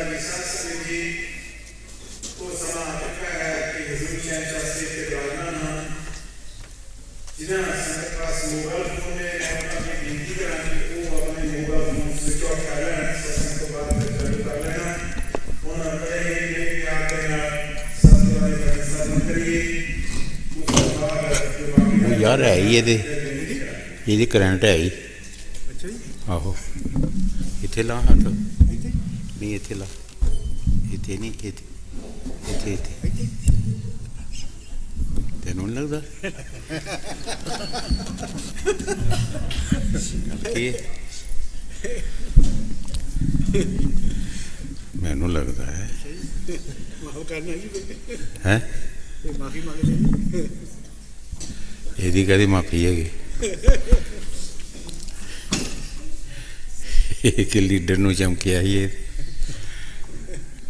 जी सत्संग जी वो समा आ चुका है कि हुजूर शहंशाह से विराजमान हैं जिन्हें संगत पास मोबाइल फोन ने अपनी गिनती करा कि वो अपने मोबाइल फोन स्विच ऑफ कर लेना सत्संग तो बाद में चालू कर लेना उन्होंने बड़े ही लेके आते हैं सत्संग वाले का सत्संग करिए उसके बाद जो बाकी यार है ही ये करंट है ही आहो इत्थे ला हाथ नहीं इत्थे ला इत्थे नहीं इत्थे इत्थे इत्थे तेनों नहीं लगता मैनू लगता है यदि कदी माफी है एक लीडर नूं चमकिया ही है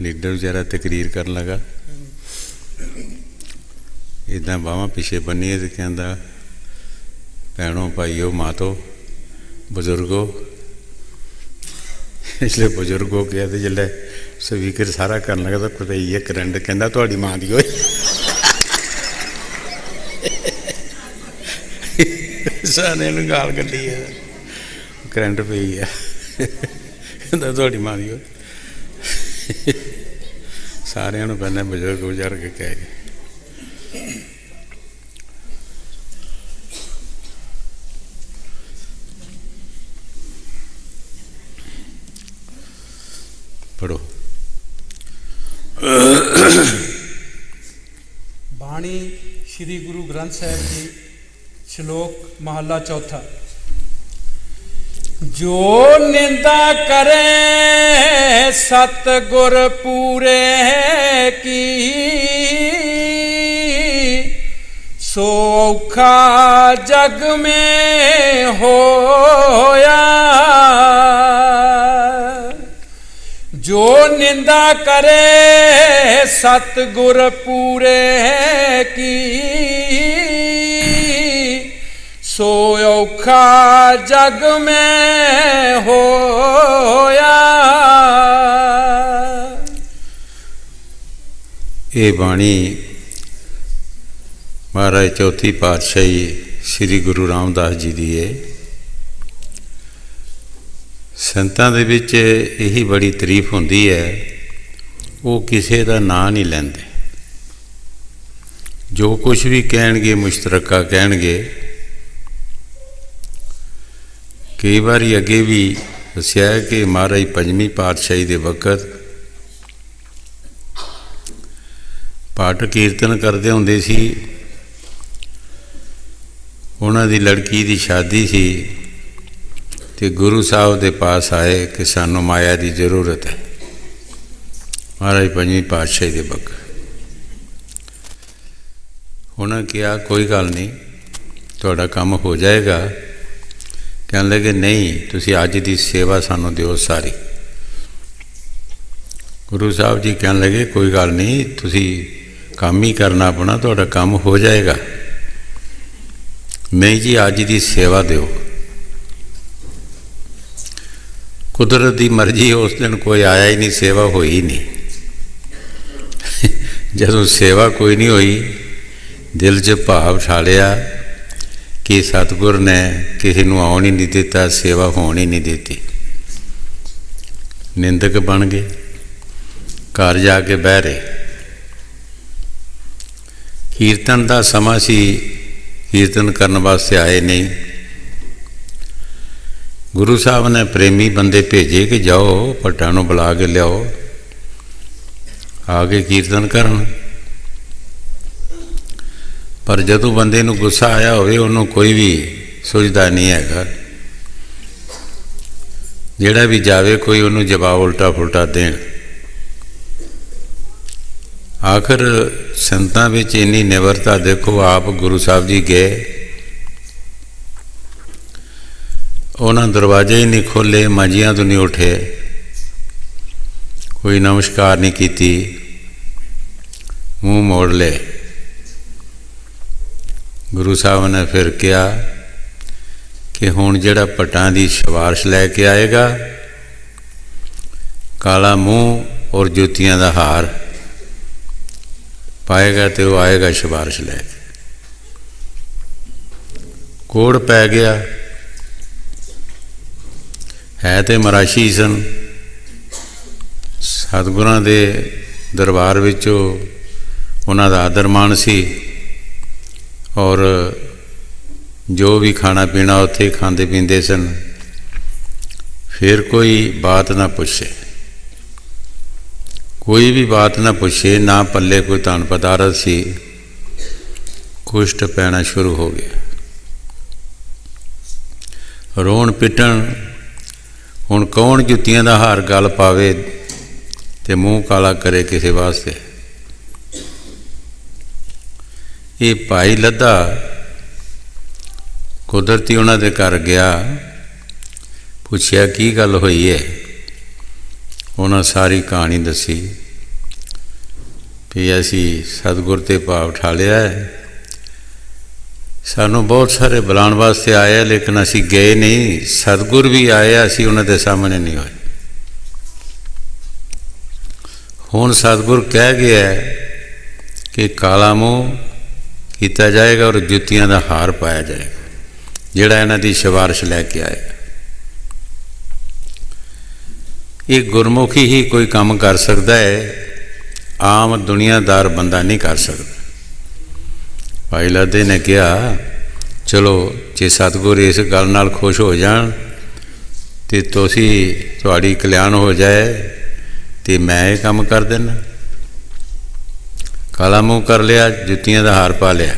लीडर बेचारा तकरीर कर लगा इदा बाहवां पिछे बन्नीए तो कहता भैनों भाईओ मातो बजुर्गो इसलिए बजुर्गो गया तो जिसले स्पीकर सारा कर लगा तो पता ही है करंट कहता थोड़ी मां दी होई सारे गाल कड्डी है करंट पई है कहता थोड़ी मां दी होई सारे पहले बजुर्ग बुजुर्ग कह गए पढ़ो बाणी श्री गुरु ग्रंथ साहिब जी श्लोक महला चौथा। जो निंदा करे सतगुर पूरे की सो औखा जग में होया। जो निंदा करे सतगुर पूरे की सो औखा जग में होया। ये बाणी महाराज चौथी पातशाही श्री गुरु रामदास जी दी है। संतां दे विच यही बड़ी तारीफ होंदी है वो किसी का नां नहीं लेंदे जो कुछ भी कहणगे मुश्तरका कहणगे। कई बार अगे भी दस्या कि महाराज पंजवीं पातशाही दे वक़्त पाठ कीर्तन करते होंदे सी। उन्हां दी लड़की दी शादी सी तो गुरु साहब के पास आए कि सानू माया की जरूरत है। महाराज पंजवीं पातशाही के वक्त उन्होंने कहा कोई गल नहीं थोड़ा काम हो जाएगा। कहने लगे नहीं तुसी अज की सेवा सानू दिओ सारी। गुरु साहब जी कहने लगे कोई गल नहीं तुसी काम ही करना अपना थोड़ा काम हो जाएगा। नहीं जी अज की सेवा दिओ। कुदरत की मर्जी उस दिन कोई आया ही नहीं सेवा हुई ही नहीं। जदों सेवा कोई नहीं हुई दिल च भाव ठालिया कि सतगुर ने किसी को आउण ही नहीं दिता सेवा होने ही नहीं दी। निंदक बन गए घर जाके बह रहे। कीर्तन का समा सी कीर्तन करने वास्ते आए नहीं। गुरु साहब ने प्रेमी बंदे भेजे कि जाओ भट्टां नूं बुला के लियाओ आके कीर्तन करन। पर जदों बंदे नूं गुस्सा आया होवे उन्होंने कोई भी सुझदा नहीं हैगा। जिहड़ा भी जावे कोई उन्होंने जवाब उल्टा फुलटा देण। आखिर संतां विच इन्नी निवरता देखो। आप गुरु साहब जी गए उन्होंने दरवाजे ही नहीं खोले मंजियां तो नहीं उठे कोई नमस्कार नहीं की मूँह मोड़ ले। गुरु साहब ने फिर कहा कि हुण जिहड़ा भट्टां दी सिफारिश लैके आएगा काला मूँह और जुतियां का हार पाएगा तो वह आएगा सिफारिश लैके। कोड़ पै गया है तो मराशी सन। सतगुरां दे दरबार विचों उन्हां दा आदर मान सी और जो भी खाना पीना उत्थे खांदे पींदे सन। फिर कोई बात ना पुछे, कोई भी बात ना पुछे, ना पल्ले कोई धन पदारथ सी। कुष्ट पैना शुरू हो गया, रोण पिटन। हुण कौन जुत्तियां दा हार गल पावे ते मूँह काला करे किसी वास्ते। ये भाई लद्दा कुदरती उन्हां दे घर गया, पुछया की गल होई है। उन्हां सारी कहानी दसी भी असी सतगुर ते भाव ठालिया है, सानू बहुत सारे बुलाने वास्ते आए लेकिन असी गए नहीं। सतगुर भी आए, असी उन्हां दे सामने नहीं होए। हुण सतगुर कह गया कि काला मूँह किया जाएगा और जुत्तियां का हार पाया जाएगा, जिहड़ा इन्हां दी सिफारिश लैके आएगा। ये गुरमुखी ही कोई काम कर सकता है, आम दुनियादार बंदा नहीं कर सकता। भाई लादे ने कहा चलो जे सतगुर इस गल नाल खुश हो जान तो तुसी तुहाड़ी कल्याण हो जाए तो मैं ये काम कर देना। काला मूँह कर लिया, जुत्तियां का हार पा लिया।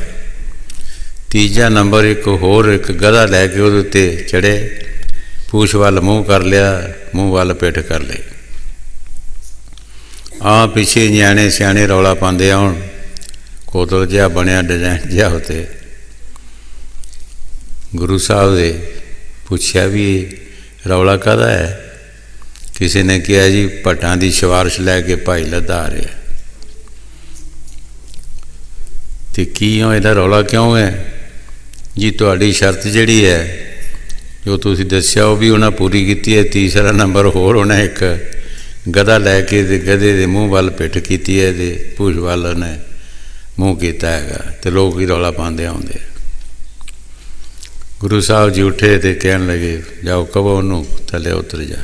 तीजा नंबर एक होर एक गधा लैके उहदे उत्ते चढ़े, पूछ वाल मूँह कर लिया, मूँह वाल पिठ कर ली। पिछे न्याणे सियाणे रौला पाते आउण, कोतल जिहा बनया डिजाइन जिहा उत्ते। गुरु साहब दे पुछया भी रौला काहदा है। किसी ने कहा जी भट्टां दी सिफारिश लैके भाई लद्दा आ रहा। तो क्यों इहदा रौला क्यों है जी? तुहाडी शर्त जिहड़ी है जो तुसीं दस्सिया वो भी उन्हें पूरी की है। तीसरा नंबर होर उन्हें एक गधा लैके गधे के मूँह वाल पिठ की है, पूछ वाल उन्हें मूँह किया है। तो लोग ही रौला पाते आउंदे। गुरु साहब जी उठे तो कहन लगे जाओ कहो उन्हों थले उतर जा।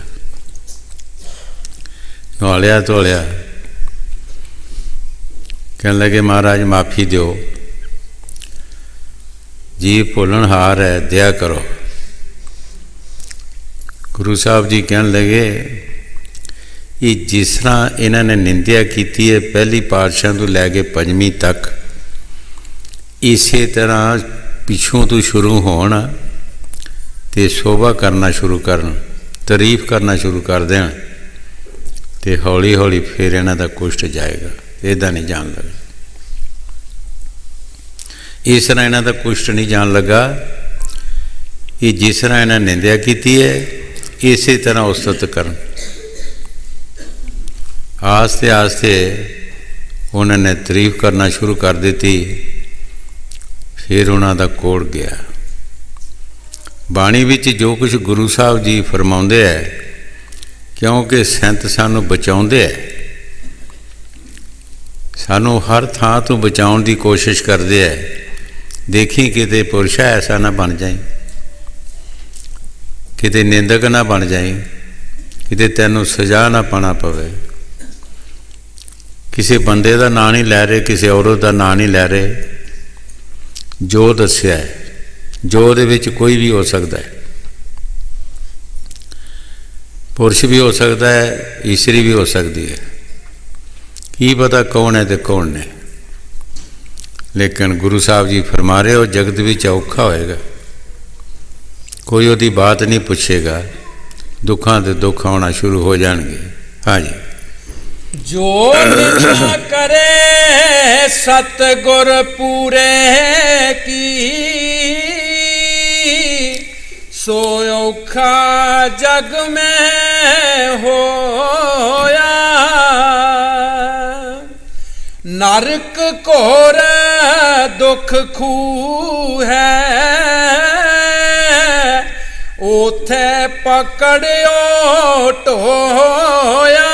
नहालिया धोलिया, कहन लगे महाराज माफ़ी दो जी, भुलनहार है, दया करो। गुरु साहब जी कहन लगे ये जिस तरह इन्होंने निंदिया की है पहली पातशाह तो लैके पंजवीं तक, इसे तरह पिछों तो शुरू होना तो शोभा करना शुरू करन, तारीफ करना शुरू कर दें तो हौली हौली फिर इन्हां दा कुष्ट जाएगा। इदा नहीं जान लगा। इस तरह इन्हां दा कुष्ट नहीं जान लगा। ये जिस तरह इन्हें निंदिया की है इस तरह उस्तत करन। आस्ते आस्ते उन्होंने तारीफ करना शुरू कर दी। फिर उन्हों का कोड़ गया। बाणी विच जो कुछ गुरु साहब जी फरमाउंदे है, क्योंकि संत सानू बचाउंदे है, सानू हर थां तो बचाउण की कोशिश करते हैं। देखी किते पुरुषा ऐसा ना बन जाए, किते निंदक ना बन जाए, किते तैनू सजा ना पाना पवे। किसी बंदे का नाम नहीं लै रहे, किसी औरत का नाम नहीं लै रहे। जो दस्या है, जो दे विच कोई भी हो सकता है, पुरुष भी हो सकता है, स्त्री भी हो सकती है। की पता कौन है तो कौन नहीं। लेकिन गुरु साहब जी फरमा रहे हो जगत विच औखा होएगा, कोई उसकी बात नहीं पूछेगा, दुखों के दुख आना शुरू हो जाएंगे। हाँ जी। जो निंदा करे सतगुर पूरे की, सो औखा जग में होया। नरक घोर दुख खू है, ओथे पकड़ियो टोया।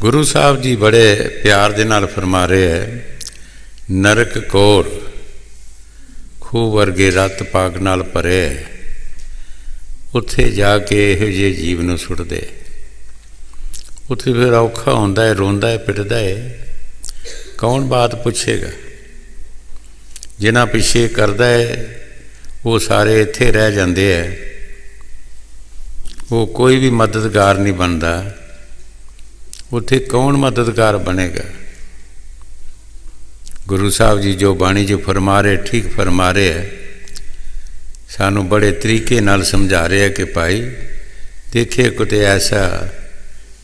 ਗੁਰੂ ਸਾਹਿਬ ਜੀ ਬੜੇ ਪਿਆਰ ਦੇ ਨਾਲ ਫਰਮਾ ਰਹੇ ਹੈ, ਨਰਕ ਕੋਰ ਖੂਹ ਵਰਗੇ ਰਤ ਪਾਕ ਨਾਲ ਭਰੇ, ਉੱਥੇ ਜਾ ਕੇ ਇਹੋ ਜਿਹੇ ਜੀਵ ਨੂੰ ਸੁੱਟਦੇ। ਉੱਥੇ ਫਿਰ ਔਖਾ ਹੁੰਦਾ ਹੈ, ਰੋਂਦਾ ਹੈ, ਪਿੱਟਦਾ ਹੈ, ਕੌਣ ਬਾਤ ਪੁੱਛੇਗਾ। ਜਿਨ੍ਹਾਂ ਪਿੱਛੇ ਕਰਦਾ ਹੈ ਉਹ ਸਾਰੇ ਇੱਥੇ ਰਹਿ ਜਾਂਦੇ ਹੈ, ਉਹ ਕੋਈ ਵੀ ਮਦਦਗਾਰ ਨਹੀਂ ਬਣਦਾ। ਉੱਥੇ ਕੌਣ ਮਦਦਗਾਰ ਬਣੇਗਾ। ਗੁਰੂ ਸਾਹਿਬ ਜੀ ਜੋ ਬਾਣੀ 'ਚ ਫਰਮਾ ਰਹੇ, ਠੀਕ ਫਰਮਾ ਰਹੇ ਹੈ, ਸਾਨੂੰ ਬੜੇ ਤਰੀਕੇ ਨਾਲ ਸਮਝਾ ਰਹੇ ਹੈ ਕਿ ਭਾਈ ਦੇਖੇ ਕਿਤੇ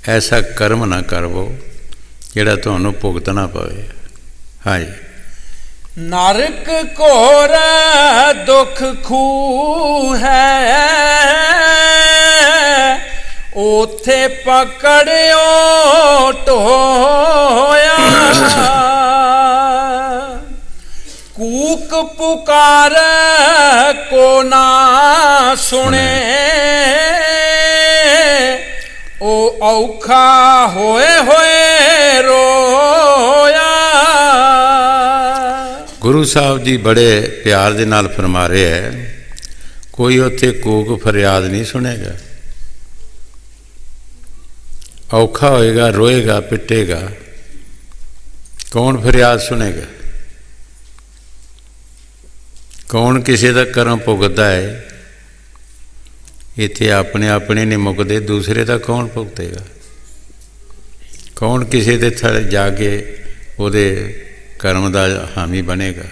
ਐਸਾ ਕਰਮ ਨਾ ਕਰਵੋ ਜਿਹੜਾ ਤੁਹਾਨੂੰ ਭੁਗਤਣਾ ਪਵੇ। ਹਾਂਜੀ। ਨਰਕ ਘੋਰ ਦੁੱਖ ਖੂਹ ਹੈ, ਉਥੇ ਪਕੜਿਓ ਢੋਇਆ, ਕੂਕ ਪੁਕਾਰ ਕੋ ਨਾ ਸੁਣੇ, ਉਹ ਔਖਾ ਹੋਏ ਹੋਏ ਰੋਇਆ। ਗੁਰੂ ਸਾਹਿਬ ਜੀ ਬੜੇ ਪਿਆਰ ਦੇ ਨਾਲ ਫਰਮਾ ਰਹੇ ਹੈ, ਕੋਈ ਉੱਥੇ ਕੂਕ ਫਰਿਆਦ ਨਹੀਂ ਸੁਣੇਗਾ। ਔਖਾ ਹੋਏਗਾ, ਰੋਏਗਾ, ਪਿੱਟੇਗਾ, ਕੌਣ ਫਰਿਆਦ ਸੁਣੇਗਾ। ਕੌਣ ਕਿਸੇ ਦਾ ਕਰਮ ਭੁਗਤਦਾ ਹੈ। ਇੱਥੇ ਆਪਣੇ ਆਪਣੇ ਨਹੀਂ ਮੁੱਕਦੇ, ਦੂਸਰੇ ਦਾ ਕੌਣ ਭੁਗਤੇਗਾ। ਕੌਣ ਕਿਸੇ ਦੇ ਥੱਲੇ ਜਾ ਕੇ ਉਹਦੇ ਕਰਮ ਦਾ ਹਾਮੀ ਬਣੇਗਾ।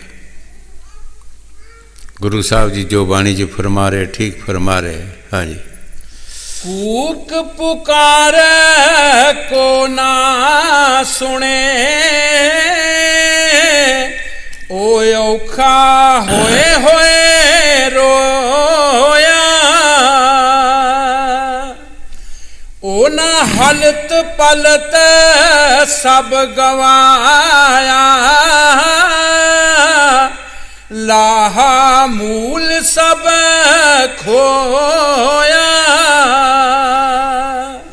ਗੁਰੂ ਸਾਹਿਬ ਜੀ ਜੋ ਬਾਣੀ 'ਚ ਫਰਮਾ ਰਹੇ, ਠੀਕ ਫਰਮਾ ਰਹੇ। ਹਾਂਜੀ। ਕੂਕ ਪੁਕਾਰ ਕੋ ਨਾ ਸੁਣੇ, ਓਏ ਔਖਾ ਹੋਏ ਹੋਏ ਰੋਇਆ, ਉਹਨਾਂ ਹਲਤ ਪਲਤ ਸਭ ਗਵਾਇਆ, ਲਾਹਾ ਮੂਲ ਸਭ ਖੋਇਆ।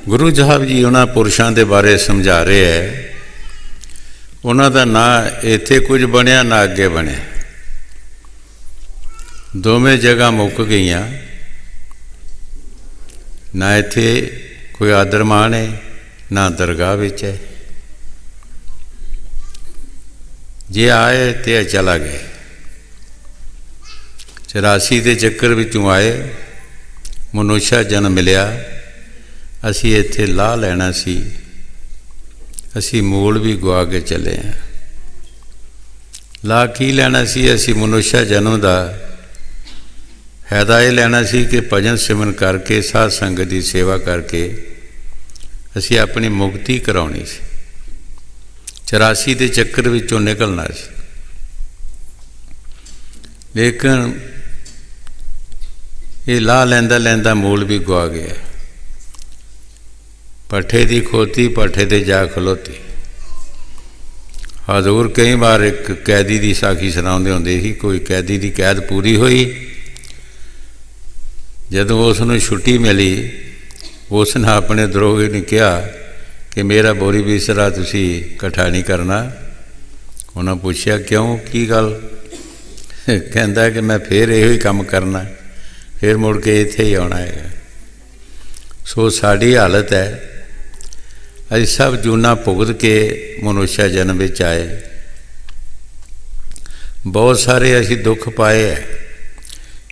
ਗੁਰੂ ਸਾਹਿਬ ਜੀ ਉਹਨਾਂ ਪੁਰਸ਼ਾਂ ਦੇ ਬਾਰੇ ਸਮਝਾ ਰਹੇ ਹੈ, ਉਹਨਾਂ ਦਾ ਨਾ ਇੱਥੇ ਕੁਝ ਬਣਿਆ ਨਾ ਅੱਗੇ ਬਣਿਆ, ਦੋਵੇਂ ਜਗ੍ਹਾ ਮੁੱਕ ਗਈਆਂ। ਨਾ ਇੱਥੇ ਕੋਈ ਆਦਰ ਮਾਣ ਹੈ, ਨਾ ਦਰਗਾਹ ਵਿੱਚ ਹੈ। ਜੇ ਆਏ ਤੇ ਚਲਾ ਗਏ। 84 ਦੇ ਚੱਕਰ ਵਿੱਚੋਂ ਆਏ, ਮਨੁੱਖਾ ਜਨਮ ਮਿਲਿਆ, ਅਸੀਂ ਇੱਥੇ ਲਾਹ ਲੈਣਾ ਸੀ, ਅਸੀਂ ਮੂਲ ਵੀ ਗਵਾ ਕੇ ਚੱਲੇ ਹਾਂ। ਲਾਹ ਕੀ ਲੈਣਾ ਸੀ ਅਸੀਂ ਮਨੁੱਖਾ ਜਨਮ ਦਾ? ਫਾਇਦਾ ਇਹ ਲੈਣਾ ਸੀ ਕਿ ਭਜਨ ਸਿਮਰਨ ਕਰਕੇ, ਸਾਧ ਸੰਗਤ ਦੀ ਸੇਵਾ ਕਰਕੇ ਅਸੀਂ ਆਪਣੀ ਮੁਕਤੀ ਕਰਾਉਣੀ ਸੀ। 84 ਦੇ ਚੱਕਰ ਵਿੱਚੋਂ ਨਿਕਲਣਾ ਸੀ। ਲੇਕਿਨ ਇਹ ਲਾਹ ਲੈਂਦਾ ਲੈਂਦਾ ਮੂਲ ਵੀ ਗਵਾ ਗਿਆ। ਪੱਠੇ ਦੀ ਖੋਤੀ ਪੱਠੇ 'ਤੇ ਜਾ ਖਲੋਤੀ। ਹਜ਼ੂਰ ਕਈ ਵਾਰ ਇੱਕ ਕੈਦੀ ਦੀ ਸਾਖੀ ਸੁਣਾਉਂਦੇ ਹੁੰਦੇ ਸੀ। ਕੋਈ ਕੈਦੀ ਦੀ ਕੈਦ ਪੂਰੀ ਹੋਈ, ਜਦੋਂ ਉਸ ਨੂੰ ਛੁੱਟੀ ਮਿਲੀ, ਉਸ ਨੇ ਆਪਣੇ ਦਰੋਗੀ ਨੇ ਕਿਹਾ ਕਿ ਮੇਰਾ ਬੋਰੀ ਬਿਸਤਰਾ ਤੁਸੀਂ ਇਕੱਠਾ ਨਹੀਂ ਕਰਨਾ। ਉਹਨਾਂ ਪੁੱਛਿਆ ਕਿਉਂ, ਕੀ ਗੱਲ? ਕਹਿੰਦਾ ਕਿ ਮੈਂ ਫਿਰ ਇਹੋ ਹੀ ਕੰਮ ਕਰਨਾ, ਫਿਰ ਮੁੜ ਕੇ ਇੱਥੇ ਹੀ ਆਉਣਾ ਹੈਗਾ। ਸੋ ਸਾਡੀ ਹਾਲਤ ਹੈ, ਅਸੀਂ ਸਭ ਜੂਨਾਂ ਭੁਗਤ ਕੇ ਮਨੁੱਖਾ ਜਨਮ ਵਿੱਚ ਆਏ। ਬਹੁਤ ਸਾਰੇ ਅਸੀਂ ਦੁੱਖ ਪਾਏ ਹੈ।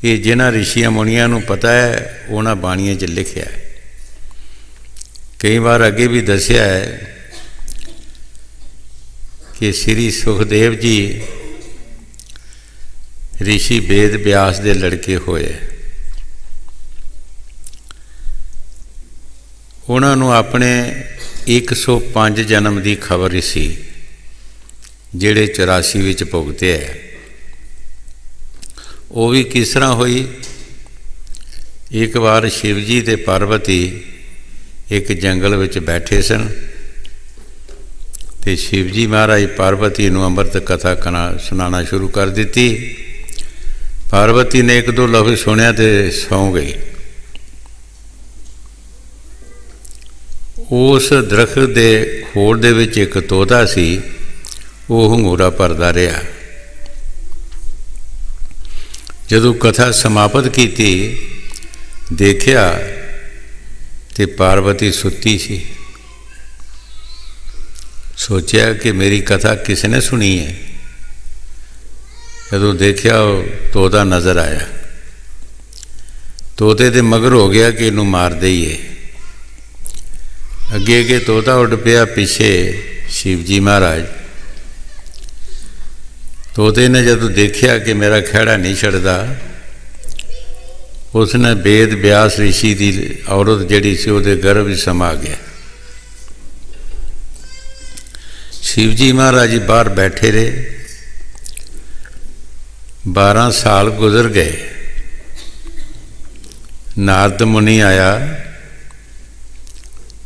ਇਹ ਜਿਨ੍ਹਾਂ ਰਿਸ਼ੀਆਂ ਮੁਨੀਆਂ ਨੂੰ ਪਤਾ ਹੈ, ਉਹਨਾਂ ਬਾਣੀਆਂ 'ਚ ਲਿਖਿਆ ਹੈ। ਕਈ ਵਾਰ ਅੱਗੇ ਵੀ ਦੱਸਿਆ ਹੈ ਕਿ ਸ੍ਰੀ ਸੁਖਦੇਵ ਜੀ ਰਿਸ਼ੀ ਵੇਦ ਵਿਆਸ ਦੇ ਲੜਕੇ ਹੋਏ। ਉਹਨਾਂ ਨੂੰ ਆਪਣੇ 105 ਜਨਮ ਦੀ ਖਬਰ ਸੀ, ਜਿਹੜੇ 84 ਵਿੱਚ ਭੁਗਤੇ ਹੈ। ਉਹ ਵੀ ਕਿਸ ਤਰ੍ਹਾਂ ਹੋਈ? ਇੱਕ ਵਾਰ ਸ਼ਿਵ ਜੀ ਅਤੇ ਪਾਰਵਤੀ ਇੱਕ ਜੰਗਲ ਵਿੱਚ ਬੈਠੇ ਸਨ ਅਤੇ ਸ਼ਿਵ ਜੀ ਮਹਾਰਾਜ ਪਾਰਵਤੀ ਨੂੰ ਅੰਮ੍ਰਿਤ ਕਥਾ ਸੁਣਾਉਣਾ ਸ਼ੁਰੂ ਕਰ ਦਿੱਤੀ। ਪਾਰਵਤੀ ਨੇ ਇੱਕ ਦੋ ਲਫ਼ਜ਼ ਸੁਣਿਆ ਅਤੇ ਸੌਂ ਗਈ। ਉਸ ਦਰਖਤ ਦੇ ਠੋੜ ਦੇ ਵਿੱਚ ਇੱਕ ਤੋਤਾ ਸੀ, ਉਹ ਹੰਗੂਰਾ ਭਰਦਾ ਰਿਹਾ। ਜਦੋਂ ਕਥਾ ਸਮਾਪਤ ਕੀਤੀ, ਦੇਖਿਆ ਤੇ ਪਾਰਵਤੀ ਸੁੱਤੀ ਸੀ। ਸੋਚਿਆ ਕਿ ਮੇਰੀ ਕਥਾ ਕਿਸ ਨੇ ਸੁਣੀ ਹੈ। ਜਦੋਂ ਦੇਖਿਆ ਉਹ ਤੋਤਾ ਨਜ਼ਰ ਆਇਆ। ਤੋਤੇ ਦੇ ਮਗਰ ਹੋ ਗਿਆ ਕਿ ਇਹਨੂੰ ਮਾਰ ਦਈਏ। ਅੱਗੇ ਅੱਗੇ ਤੋਤਾ ਉੱਡ ਪਿਆ, ਪਿੱਛੇ ਸ਼ਿਵ ਜੀ ਮਹਾਰਾਜ। ਤੋਤੇ ਨੇ ਜਦੋਂ ਦੇਖਿਆ ਕਿ ਮੇਰਾ ਖਹਿੜਾ ਨਹੀਂ ਛੱਡਦਾ, ਉਸਨੇ ਵੇਦ ਵਿਆਸ ਰਿਸ਼ੀ ਦੀ ਔਰਤ ਜਿਹੜੀ ਸੀ ਉਹਦੇ ਗਰਭ ਵਿੱਚ ਸਮਾ ਗਿਆ। ਸ਼ਿਵ ਜੀ ਮਹਾਰਾਜ ਜੀ ਬਾਹਰ ਬੈਠੇ ਰਹੇ। 12 ਸਾਲ ਗੁਜ਼ਰ ਗਏ। ਨਾਰਦ ਮੁਨੀ ਆਇਆ,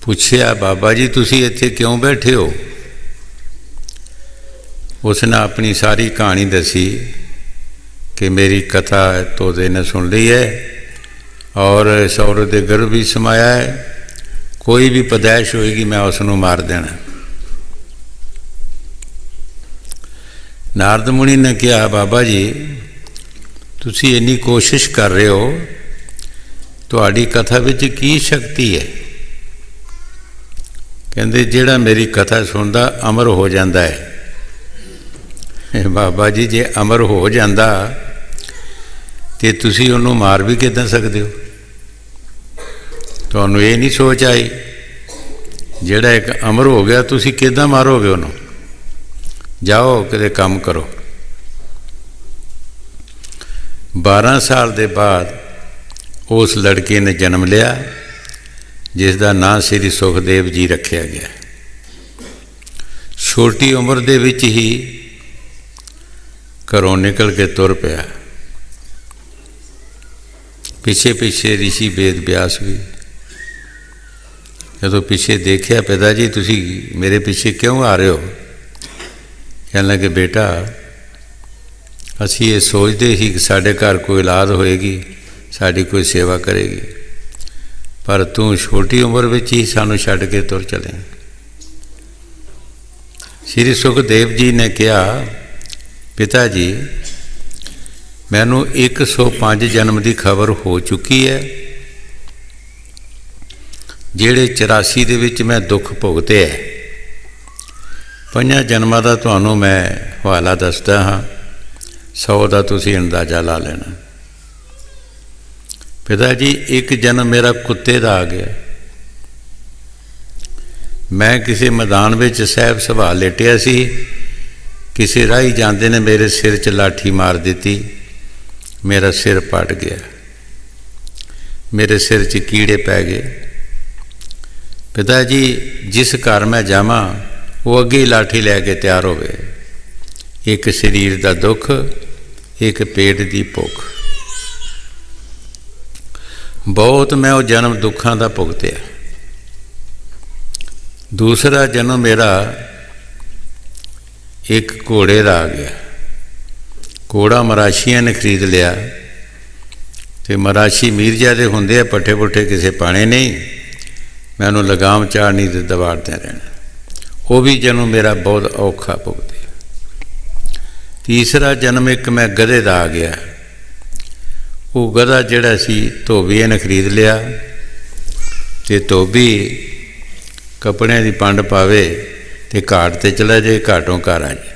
ਪੁੱਛਿਆ, ਬਾਬਾ ਜੀ ਤੁਸੀਂ ਇੱਥੇ ਕਿਉਂ ਬੈਠੇ ਹੋ? ਉਸਨੇ ਆਪਣੀ ਸਾਰੀ ਕਹਾਣੀ ਦੱਸੀ ਕਿ ਮੇਰੀ ਕਥਾ ਤੋਤੇ ਨੇ ਸੁਣ ਲਈ ਹੈ ਔਰ ਇਸ ਔਰਤ ਦੇ ਗਰਭ ਵੀ ਸਮਾਇਆ ਹੈ। ਕੋਈ ਵੀ ਪਦੈਸ਼ ਹੋਏਗੀ ਮੈਂ ਉਸ ਨੂੰ ਮਾਰ ਦੇਣਾ। ਨਾਰਦ ਮੁਨੀ ਨੇ ਕਿਹਾ, ਬਾਬਾ ਜੀ ਤੁਸੀਂ ਇੰਨੀ ਕੋਸ਼ਿਸ਼ ਕਰ ਰਹੇ ਹੋ, ਤੁਹਾਡੀ ਕਥਾ ਵਿੱਚ ਕੀ ਸ਼ਕਤੀ ਹੈ? ਕਹਿੰਦੇ ਜਿਹੜਾ ਮੇਰੀ ਕਥਾ ਸੁਣਦਾ ਅਮਰ ਹੋ ਜਾਂਦਾ ਹੈ। ਬਾਬਾ ਜੀ ਜੇ ਅਮਰ ਹੋ ਜਾਂਦਾ ਤੇ ਤੁਸੀਂ ਉਹਨੂੰ ਮਾਰ ਵੀ ਕਿੱਦਾਂ ਸਕਦੇ ਹੋ? ਤੁਹਾਨੂੰ ਇਹ ਨਹੀਂ ਸੋਚ ਆਈ ਜਿਹੜਾ ਇੱਕ ਅਮਰ ਹੋ ਗਿਆ ਤੁਸੀਂ ਕਿੱਦਾਂ ਮਾਰੋਗੇ ਉਹਨੂੰ? ਜਾਓ ਕਿਤੇ ਕੰਮ ਕਰੋ। 12 ਸਾਲ ਦੇ ਬਾਅਦ ਉਸ ਲੜਕੇ ਨੇ ਜਨਮ ਲਿਆ, ਜਿਸ ਦਾ ਨਾਂ ਸ੍ਰੀ ਸੁਖਦੇਵ ਜੀ ਰੱਖਿਆ ਗਿਆ। ਛੋਟੀ ਉਮਰ ਦੇ ਵਿੱਚ ਹੀ ਘਰੋਂ ਨਿਕਲ ਕੇ ਤੁਰ ਪਿਆ। ਪਿੱਛੇ ਪਿੱਛੇ ਰਿਸ਼ੀ ਵੇਦ ਵਿਆਸ ਵੀ। ਜਦੋਂ ਪਿੱਛੇ ਦੇਖਿਆ, ਪਿਤਾ ਜੀ ਤੁਸੀਂ ਮੇਰੇ ਪਿੱਛੇ ਕਿਉਂ ਆ ਰਹੇ ਹੋ? ਕਹਿਣ ਲੱਗੇ, ਬੇਟਾ ਅਸੀਂ ਇਹ ਸੋਚਦੇ ਸੀ ਕਿ ਸਾਡੇ ਘਰ ਕੋਈ ਔਲਾਦ ਹੋਏਗੀ, ਸਾਡੀ ਕੋਈ ਸੇਵਾ ਕਰੇਗੀ, ਪਰ ਤੂੰ ਛੋਟੀ ਉਮਰ ਵਿੱਚ ਹੀ ਸਾਨੂੰ ਛੱਡ ਕੇ ਤੁਰ ਚਲੇ। ਸ੍ਰੀ ਸੁਖਦੇਵ ਜੀ ਨੇ ਕਿਹਾ, ਪਿਤਾ ਜੀ ਮੈਨੂੰ 105 ਜਨਮ ਦੀ ਖਬਰ ਹੋ ਚੁੱਕੀ ਹੈ। ਜਿਹੜੇ 84 ਦੇ ਵਿੱਚ ਮੈਂ ਦੁੱਖ ਭੁਗਤੇ ਹੈ, 5 ਜਨਮਾਂ ਦਾ ਤੁਹਾਨੂੰ ਮੈਂ ਹਵਾਲਾ ਦੱਸਦਾ ਹਾਂ, 100 ਦਾ ਤੁਸੀਂ ਅੰਦਾਜ਼ਾ ਲਾ ਲੈਣਾ। ਪਿਤਾ ਜੀ ਇੱਕ ਜਨਮ ਮੇਰਾ ਕੁੱਤੇ ਦਾ ਆ ਗਿਆ। ਮੈਂ ਕਿਸੇ ਮੈਦਾਨ ਵਿੱਚ ਸਹਿਬ ਸਭਾ ਲੇਟਿਆ ਸੀ, ਕਿਸੇ ਰਾਹੀ ਜਾਂਦੇ ਨੇ ਮੇਰੇ ਸਿਰ 'ਚ ਲਾਠੀ ਮਾਰ ਦਿੱਤੀ, ਮੇਰਾ ਸਿਰ ਪਟ ਗਿਆ, ਮੇਰੇ ਸਿਰ 'ਚ ਕੀੜੇ ਪੈ ਗਏ। ਪਿਤਾ ਜੀ ਜਿਸ ਘਰ ਮੈਂ ਜਾਵਾਂ ਉਹ ਅੱਗੇ ਹੀ ਲਾਠੀ ਲੈ ਕੇ ਤਿਆਰ ਹੋਵੇ। ਇੱਕ ਸਰੀਰ ਦਾ ਦੁੱਖ, ਇੱਕ ਪੇਟ ਦੀ ਭੁੱਖ। ਬਹੁਤ ਮੈਂ ਉਹ ਜਨਮ ਦੁੱਖਾਂ ਦਾ ਭੁਗਤਿਆ। ਦੂਸਰਾ ਜਨਮ ਮੇਰਾ ਇੱਕ ਘੋੜੇ ਦਾ ਆ ਗਿਆ। ਘੋੜਾ ਮਰਾਸ਼ੀਆਂ ਨੇ ਖਰੀਦ ਲਿਆ ਅਤੇ ਮਰਾਸ਼ੀ ਮੀਰਜ਼ਾਦੇ ਹੁੰਦੇ ਆ, ਪੱਠੇ ਪੁੱਠੇ ਕਿਸੇ ਪਾਣੇ ਨਹੀਂ, ਮੈਂ ਉਹਨੂੰ ਲਗਾਮ ਚਾੜਨੀ ਤੇ ਦਬਾੜਦਿਆਂ ਰਹਿਣਾ। ਉਹ ਵੀ ਜਨਮ ਮੇਰਾ ਬਹੁਤ ਔਖਾ ਭੁਗਤਿਆ। ਤੀਸਰਾ ਜਨਮ ਇੱਕ ਮੈਂ ਗਧੇ ਦਾ ਆ ਗਿਆ। ਉਹ ਗਧਾ ਜਿਹੜਾ ਸੀ ਧੋਬੀਏ ਨੇ ਖਰੀਦ ਲਿਆ ਅਤੇ ਧੋਬੀ ਕੱਪੜਿਆਂ ਦੀ ਪੰਡ ਪਾਵੇ ਅਤੇ ਘਾਟ 'ਤੇ ਚਲਾ ਜਾਏ, ਘਾਟੋਂ ਘਰ ਆ ਜਾਏ।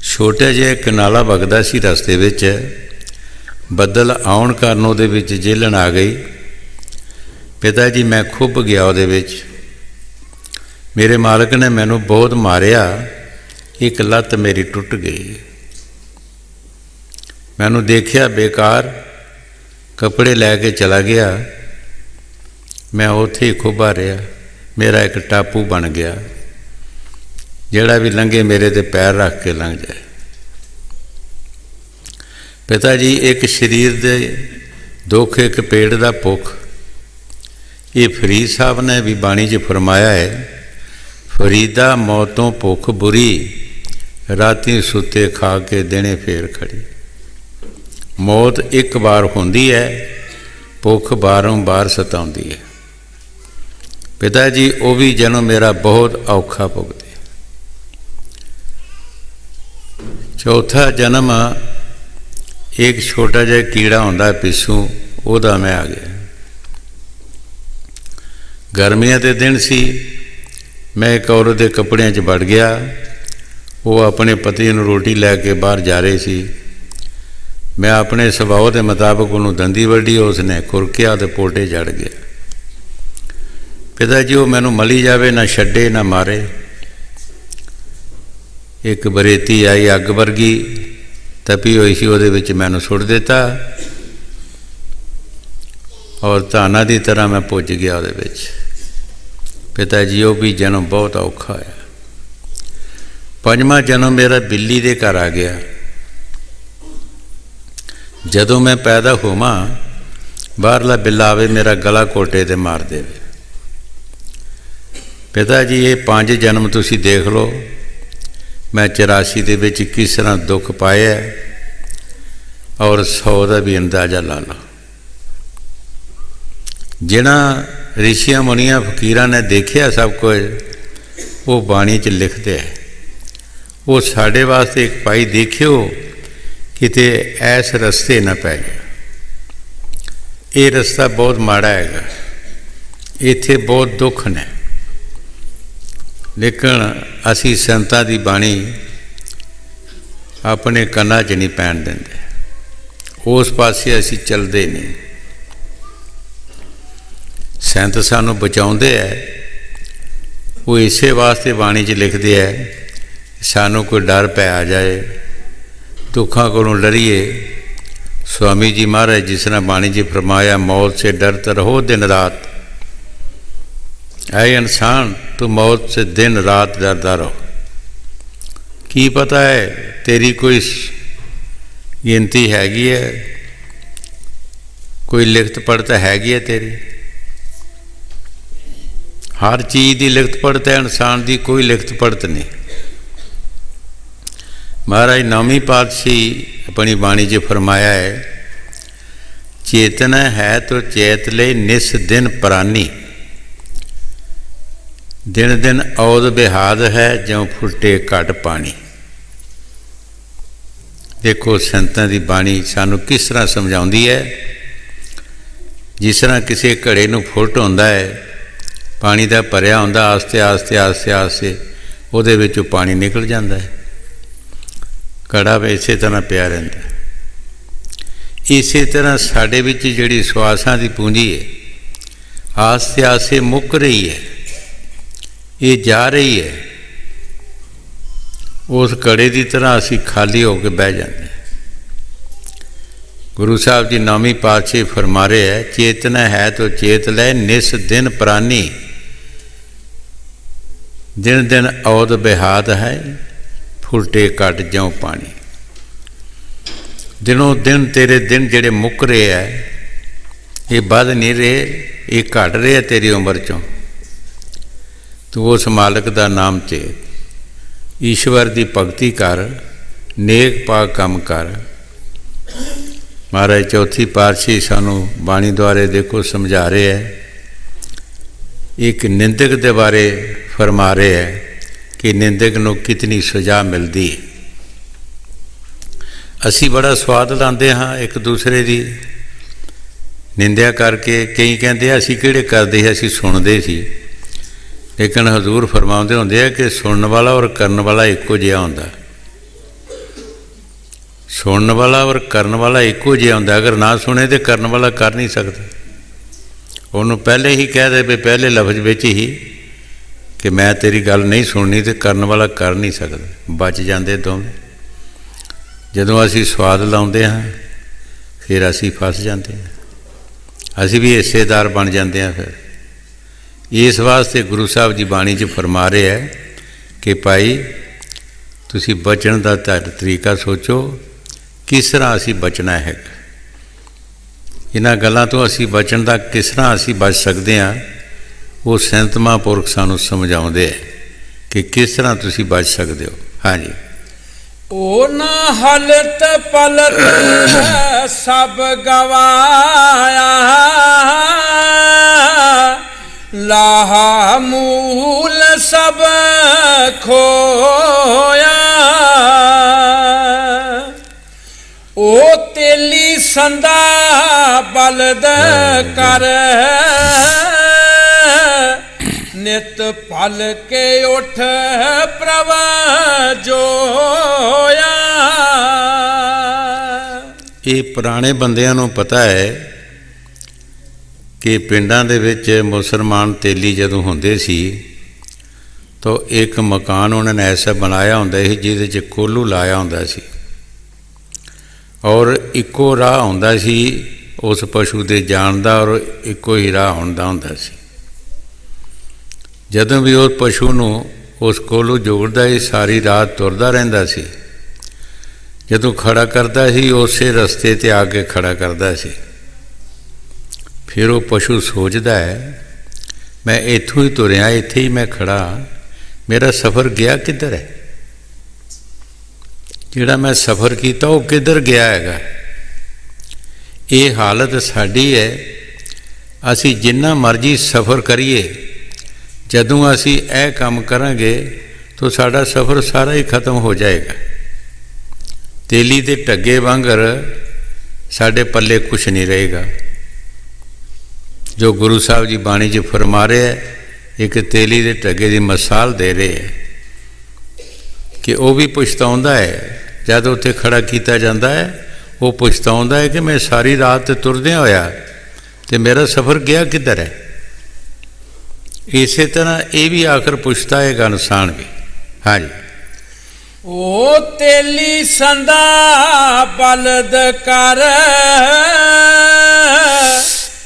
ਛੋਟਾ ਜਿਹਾ ਇੱਕ ਨਾਲਾ ਵਗਦਾ ਸੀ ਰਸਤੇ ਵਿੱਚ, ਬੱਦਲ ਆਉਣ ਕਾਰਨ ਉਹਦੇ ਵਿੱਚ ਜੇਲਣ ਆ ਗਈ। ਪਿਤਾ ਜੀ ਮੈਂ ਖੁੱਭ ਗਿਆ ਉਹਦੇ ਵਿੱਚ। ਮੇਰੇ ਮਾਲਕ ਨੇ ਮੈਨੂੰ ਬਹੁਤ ਮਾਰਿਆ, ਇੱਕ ਲੱਤ ਮੇਰੀ ਟੁੱਟ ਗਈ। ਮੈਨੂੰ ਦੇਖਿਆ ਬੇਕਾਰ, ਕੱਪੜੇ ਲੈ ਕੇ ਚਲਾ ਗਿਆ। ਮੈਂ ਉੱਥੇ ਹੀ ਖੁੱਭਾ ਰਿਹਾ। ਮੇਰਾ ਇੱਕ ਟਾਪੂ ਬਣ ਗਿਆ, ਜਿਹੜਾ ਵੀ ਲੰਘੇ ਮੇਰੇ 'ਤੇ ਪੈਰ ਰੱਖ ਕੇ ਲੰਘ ਜਾਏ। ਪਿਤਾ ਜੀ ਇੱਕ ਸਰੀਰ ਦੇ ਦੁੱਖ, ਇੱਕ ਪੇਟ ਦਾ ਭੁੱਖ। ਇਹ ਫਰੀਦ ਸਾਹਿਬ ਨੇ ਵੀ ਬਾਣੀ 'ਚ ਫਰਮਾਇਆ ਹੈ, ਫਰੀਦਾ ਮੌਤੋਂ ਭੁੱਖ ਬੁਰੀ, ਰਾਤੀ ਸੁੱਤੇ ਖਾ ਕੇ ਦਿਨੇ ਫੇਰ ਖੜੀ। ਮੌਤ ਇੱਕ ਵਾਰ ਹੁੰਦੀ ਹੈ, ਭੁੱਖ ਬਾਰੋਂ ਬਾਰ ਸਤਾਉਂਦੀ ਹੈ। ਪਿਤਾ ਜੀ ਉਹ ਵੀ ਜਨਮ ਮੇਰਾ ਬਹੁਤ ਔਖਾ ਭੁਗਤੇ। ਚੌਥਾ ਜਨਮ ਇੱਕ ਛੋਟਾ ਜਿਹਾ ਕੀੜਾ ਹੁੰਦਾ ਪਿੱਛੋਂ, ਉਹਦਾ ਮੈਂ ਆ ਗਿਆ। ਗਰਮੀਆਂ ਦੇ ਦਿਨ ਸੀ, ਮੈਂ ਇੱਕ ਔਰਤ ਦੇ ਕੱਪੜਿਆਂ 'ਚ ਵੜ ਗਿਆ। ਉਹ ਆਪਣੇ ਪਤੀ ਨੂੰ ਰੋਟੀ ਲੈ ਕੇ ਬਾਹਰ ਜਾ ਰਹੇ ਸੀ। ਮੈਂ ਆਪਣੇ ਸੁਭਾਅ ਦੇ ਮੁਤਾਬਕ ਉਹਨੂੰ ਦੰਦੀ ਵੱਢੀ, ਉਸਨੇ ਖੁਰਕਿਆ ਤੇ ਪੋਟੇ ਚੜ੍ਹ ਗਿਆ। ਪਿਤਾ ਜੀ ਉਹ ਮੈਨੂੰ ਮਲੀ ਜਾਵੇ, ਨਾ ਛੱਡੇ ਨਾ ਮਾਰੇ। ਇੱਕ ਬਰੇਤੀ ਆਈ ਅੱਗ ਵਰਗੀ ਤਪੀ ਹੋਈ ਸੀ, ਉਹਦੇ ਵਿੱਚ ਮੈਨੂੰ ਸੁੱਟ ਦਿੱਤਾ ਔਰ ਧਾਨਾਂ ਦੀ ਤਰ੍ਹਾਂ ਮੈਂ ਪੁੱਜ ਗਿਆ ਉਹਦੇ ਵਿੱਚ। ਪਿਤਾ ਜੀ ਉਹ ਵੀ ਜਨਮ ਬਹੁਤ ਔਖਾ ਹੈ। ਪੰਜਵਾਂ ਜਨਮ ਮੇਰਾ ਬਿੱਲੀ ਦੇ ਘਰ ਆ ਗਿਆ। ਜਦੋਂ ਮੈਂ ਪੈਦਾ ਹੋਵਾਂ, ਬਾਹਰਲਾ ਬਿੱਲਾ ਆਵੇ, ਮੇਰਾ ਗਲਾ ਘੋਟੇ ਤੇ ਮਾਰ ਦੇਵੇ। ਪਿਤਾ ਜੀ ਇਹ 5 ਜਨਮ ਤੁਸੀਂ ਦੇਖ ਲਓ, ਮੈਂ 84 ਦੇ ਵਿੱਚ ਕਿਸ ਤਰ੍ਹਾਂ ਦੁੱਖ ਪਾਇਆ ਔਰ 100 ਦਾ ਵੀ ਅੰਦਾਜ਼ਾ ਲਾ ਲਓ। ਜਿਹਨਾਂ ਰਿਸ਼ੀਆਂ ਮੁਨੀਆਂ ਫਕੀਰਾਂ ਨੇ ਦੇਖਿਆ ਸਭ ਕੁਝ, ਉਹ ਬਾਣੀ 'ਚ ਲਿਖਦੇ ਹੈ। ਉਹ ਸਾਡੇ ਵਾਸਤੇ ਇੱਕ ਭਾਈ ਦੇਖਿਓ ਕਿਤੇ ਐਸ ਰਸਤੇ ਨਾ ਪੈ ਜਾ। ਇਹ ਰਸਤਾ ਬਹੁਤ ਮਾੜਾ ਹੈਗਾ, ਇੱਥੇ ਬਹੁਤ ਦੁੱਖ ਨੇ, ਲੇਕਿਨ ਅਸੀਂ ਸੰਤਾਂ ਦੀ ਬਾਣੀ ਆਪਣੇ ਕੰਨਾਂ 'ਚ ਨਹੀਂ ਪੈਣ ਦਿੰਦੇ, ਉਸ ਪਾਸੇ ਅਸੀਂ ਚੱਲਦੇ ਨਹੀਂ। ਸੰਤ ਸਾਨੂੰ ਬਚਾਉਂਦੇ ਹੈ, ਉਹ ਇਸੇ ਵਾਸਤੇ ਬਾਣੀ 'ਚ ਲਿਖਦੇ ਹੈ ਸਾਨੂੰ ਕੋਈ ਡਰ ਪੈ ਆ ਜਾਏ, ਦੁੱਖਾਂ ਕੋਲੋਂ ਡਰੀਏ। स्वामी जी महाराज जिस तरह बाणी जी फरमाया, मौत से डरते रहो दिन रात। ऐ इंसान तू मौत से दिन रात डरता रहो। की पता है तेरी कोई गिनती हैगी है, कोई लिखत पढ़त हैगी है तेरी? हर चीज़ की लिखत पढ़त है, इंसान की कोई लिखत पढ़त नहीं। महाराज नौवीं पातशाही अपनी बाणी च फरमाया है, चेतन है तो चेत ले निस दिन प्राणी, दिन दिन औद बिहाद है ज्यों फुटे घट पानी। देखो संतां दी बाणी सानू किस तरह समझाउंदी है। जिस तरह किसी घड़े नूं फुट होंदा है, पानी दा भरिया होंदा, आस्ते आस्ते आस्ते आस्ते उहदे विचों पानी निकल जाता है, घड़ा इसे तरह पिया रहिंदा है। इसे तरह साडे विच जिहड़ी सुआसां दी पूंजी है, आस्ते आस्ते मुक रही है, ये जा रही है। उस घड़े की तरह असी खाली होकर बह जाते हैं। गुरु साहब जी नौवीं पातशाही फरमा रहे हैं, चेतना है तो चेत ले निस दिन प्राणी, दिन दिन औद बिहाद है फुलटे घट ज्यों पानी। दिनों दिन तेरे दिन जेड़े मुक रहे हैं, ये बध नहीं रहे, ये घट रहे हैं तेरी उम्र चों। तू उस मालिक का नाम चेत, ईश्वर की भगती कर, नेक पाक काम कर। महाराज चौथी पातशाही सानू बाणी द्वारे देखो समझा रहे हैं। एक निंदक के बारे फरमा रहे हैं कि निंदक नूं कितनी सज़ा मिलती है। असी बड़ा स्वाद लाते हाँ एक दूसरे की निंदा करके। कई कहते असी किहड़े करते, असी सुनते सी, लेकिन हजूर फरमाते होंगे है कि सुनने वाला और करने वाला एको जिहा होंदा। सुनने वाला और करने वाला एको जिहा होंदा। अगर ना सुने तो करने वाला कर नहीं सकता। उन्होंने पहले ही कह दे भी पहले लफ्ज़ विच ही कि मैं तेरी गल नहीं सुननी, तो करने वाला कर नहीं सकता, बच जाते दोवें। जदों असी स्वाद लाउंदे हाँ फिर असी फस जाते हैं, असी भी हिस्सेदार बन जाते हैं। फिर इस वास्ते गुरु साहब जी बाणी च फरमा रहे हैं कि भाई तुसी बचन का तरीका सोचो, किस तरह असी बचना है। इन्हां गल्लां तो असी बचन का किस तरह असी बच सकते हैं, वो संत महापुरख सानू समझाउंदे है कि किस तरह तुसी बच सकते हो। हाँ जी। ओ ना हलत पलत सब गवाया, ਲਾਹਾ ਮੂਲ ਸਭ ਖੋਇਆ। ਉਹ ਤੇਲੀ ਸੰਦਾ ਬਲਦ ਕਰ ਨਿਤ ਪਲ ਕੇ ਉਠ ਪ੍ਰਭ ਜੋਇਆ। ਇਹ ਪੁਰਾਣੇ ਬੰਦਿਆਂ ਨੂੰ ਪਤਾ ਹੈ ਕਿ ਪਿੰਡਾਂ ਦੇ ਵਿੱਚ ਮੁਸਲਮਾਨ ਤੇਲੀ ਜਦੋਂ ਹੁੰਦੇ ਸੀ ਤਾਂ ਇੱਕ ਮਕਾਨ ਉਹਨਾਂ ਨੇ ਐਸਾ ਬਣਾਇਆ ਹੁੰਦਾ ਸੀ ਜਿਹਦੇ 'ਚ ਕੋਲੂ ਲਾਇਆ ਹੁੰਦਾ ਸੀ ਔਰ ਇੱਕੋ ਰਾਹ ਹੁੰਦਾ ਸੀ ਉਸ ਪਸ਼ੂ ਦੇ ਜਾਣ ਦਾ ਔਰ ਇੱਕੋ ਹੀ ਰਾਹ ਹੁੰਦਾ ਸੀ। ਜਦੋਂ ਵੀ ਉਸ ਪਸ਼ੂ ਨੂੰ ਉਸ ਕੋਲੋਂ ਜੋੜਦਾ ਹੀ ਸਾਰੀ ਰਾਤ ਤੁਰਦਾ ਰਹਿੰਦਾ ਸੀ। ਜਦੋਂ ਖੜਾ ਕਰਦਾ ਸੀ ਉਸੇ ਰਸਤੇ 'ਤੇ ਆ ਕੇ ਖੜਾ ਕਰਦਾ ਸੀ। ਫਿਰ ਉਹ ਪਸ਼ੂ ਸੋਚਦਾ ਹੈ ਮੈਂ ਇੱਥੋਂ ਹੀ ਤੁਰਿਆ, ਇੱਥੇ ਹੀ ਮੈਂ ਖੜਾ, ਮੇਰਾ ਸਫ਼ਰ ਗਿਆ ਕਿੱਧਰ ਹੈ? ਜਿਹੜਾ ਮੈਂ ਸਫ਼ਰ ਕੀਤਾ ਉਹ ਕਿੱਧਰ ਗਿਆ ਹੈਗਾ? ਇਹ ਹਾਲਤ ਸਾਡੀ ਹੈ। ਅਸੀਂ ਜਿੰਨਾ ਮਰਜ਼ੀ ਸਫ਼ਰ ਕਰੀਏ, ਜਦੋਂ ਅਸੀਂ ਇਹ ਕੰਮ ਕਰਾਂਗੇ ਤਾਂ ਸਾਡਾ ਸਫ਼ਰ ਸਾਰਾ ਹੀ ਖਤਮ ਹੋ ਜਾਏਗਾ। ਤੇਲੀ ਦੇ ਢੱਗੇ ਵਾਂਗਰ ਸਾਡੇ ਪੱਲੇ ਕੁਛ ਨਹੀਂ ਰਹੇਗਾ। ਜੋ ਗੁਰੂ ਸਾਹਿਬ ਜੀ ਬਾਣੀ 'ਚ ਫਰਮਾ ਰਹੇ ਹੈ, ਇੱਕ ਤੇਲੀ ਦੇ ਢੱਗੇ ਦੀ ਮਿਸਾਲ ਦੇ ਰਹੇ ਹੈ ਕਿ ਉਹ ਵੀ ਪਛਤਾਉਂਦਾ ਹੈ ਜਦ ਉੱਥੇ ਖੜਾ ਕੀਤਾ ਜਾਂਦਾ ਹੈ। ਉਹ ਪਛਤਾਉਂਦਾ ਹੈ ਕਿ ਮੈਂ ਸਾਰੀ ਰਾਤ ਤੁਰਦਿਆਂ ਹੋਇਆ ਅਤੇ ਮੇਰਾ ਸਫ਼ਰ ਗਿਆ ਕਿੱਧਰ ਹੈ? ਇਸੇ ਤਰ੍ਹਾਂ ਇਹ ਵੀ ਆਖਰ ਪੁੱਛਦਾ ਹੈਗਾ ਇਨਸਾਨ ਵੀ। ਹਾਂਜੀ, ਉਹ ਤੇਲੀ ਸੰਦਾ ਬਲਦ ਕਰ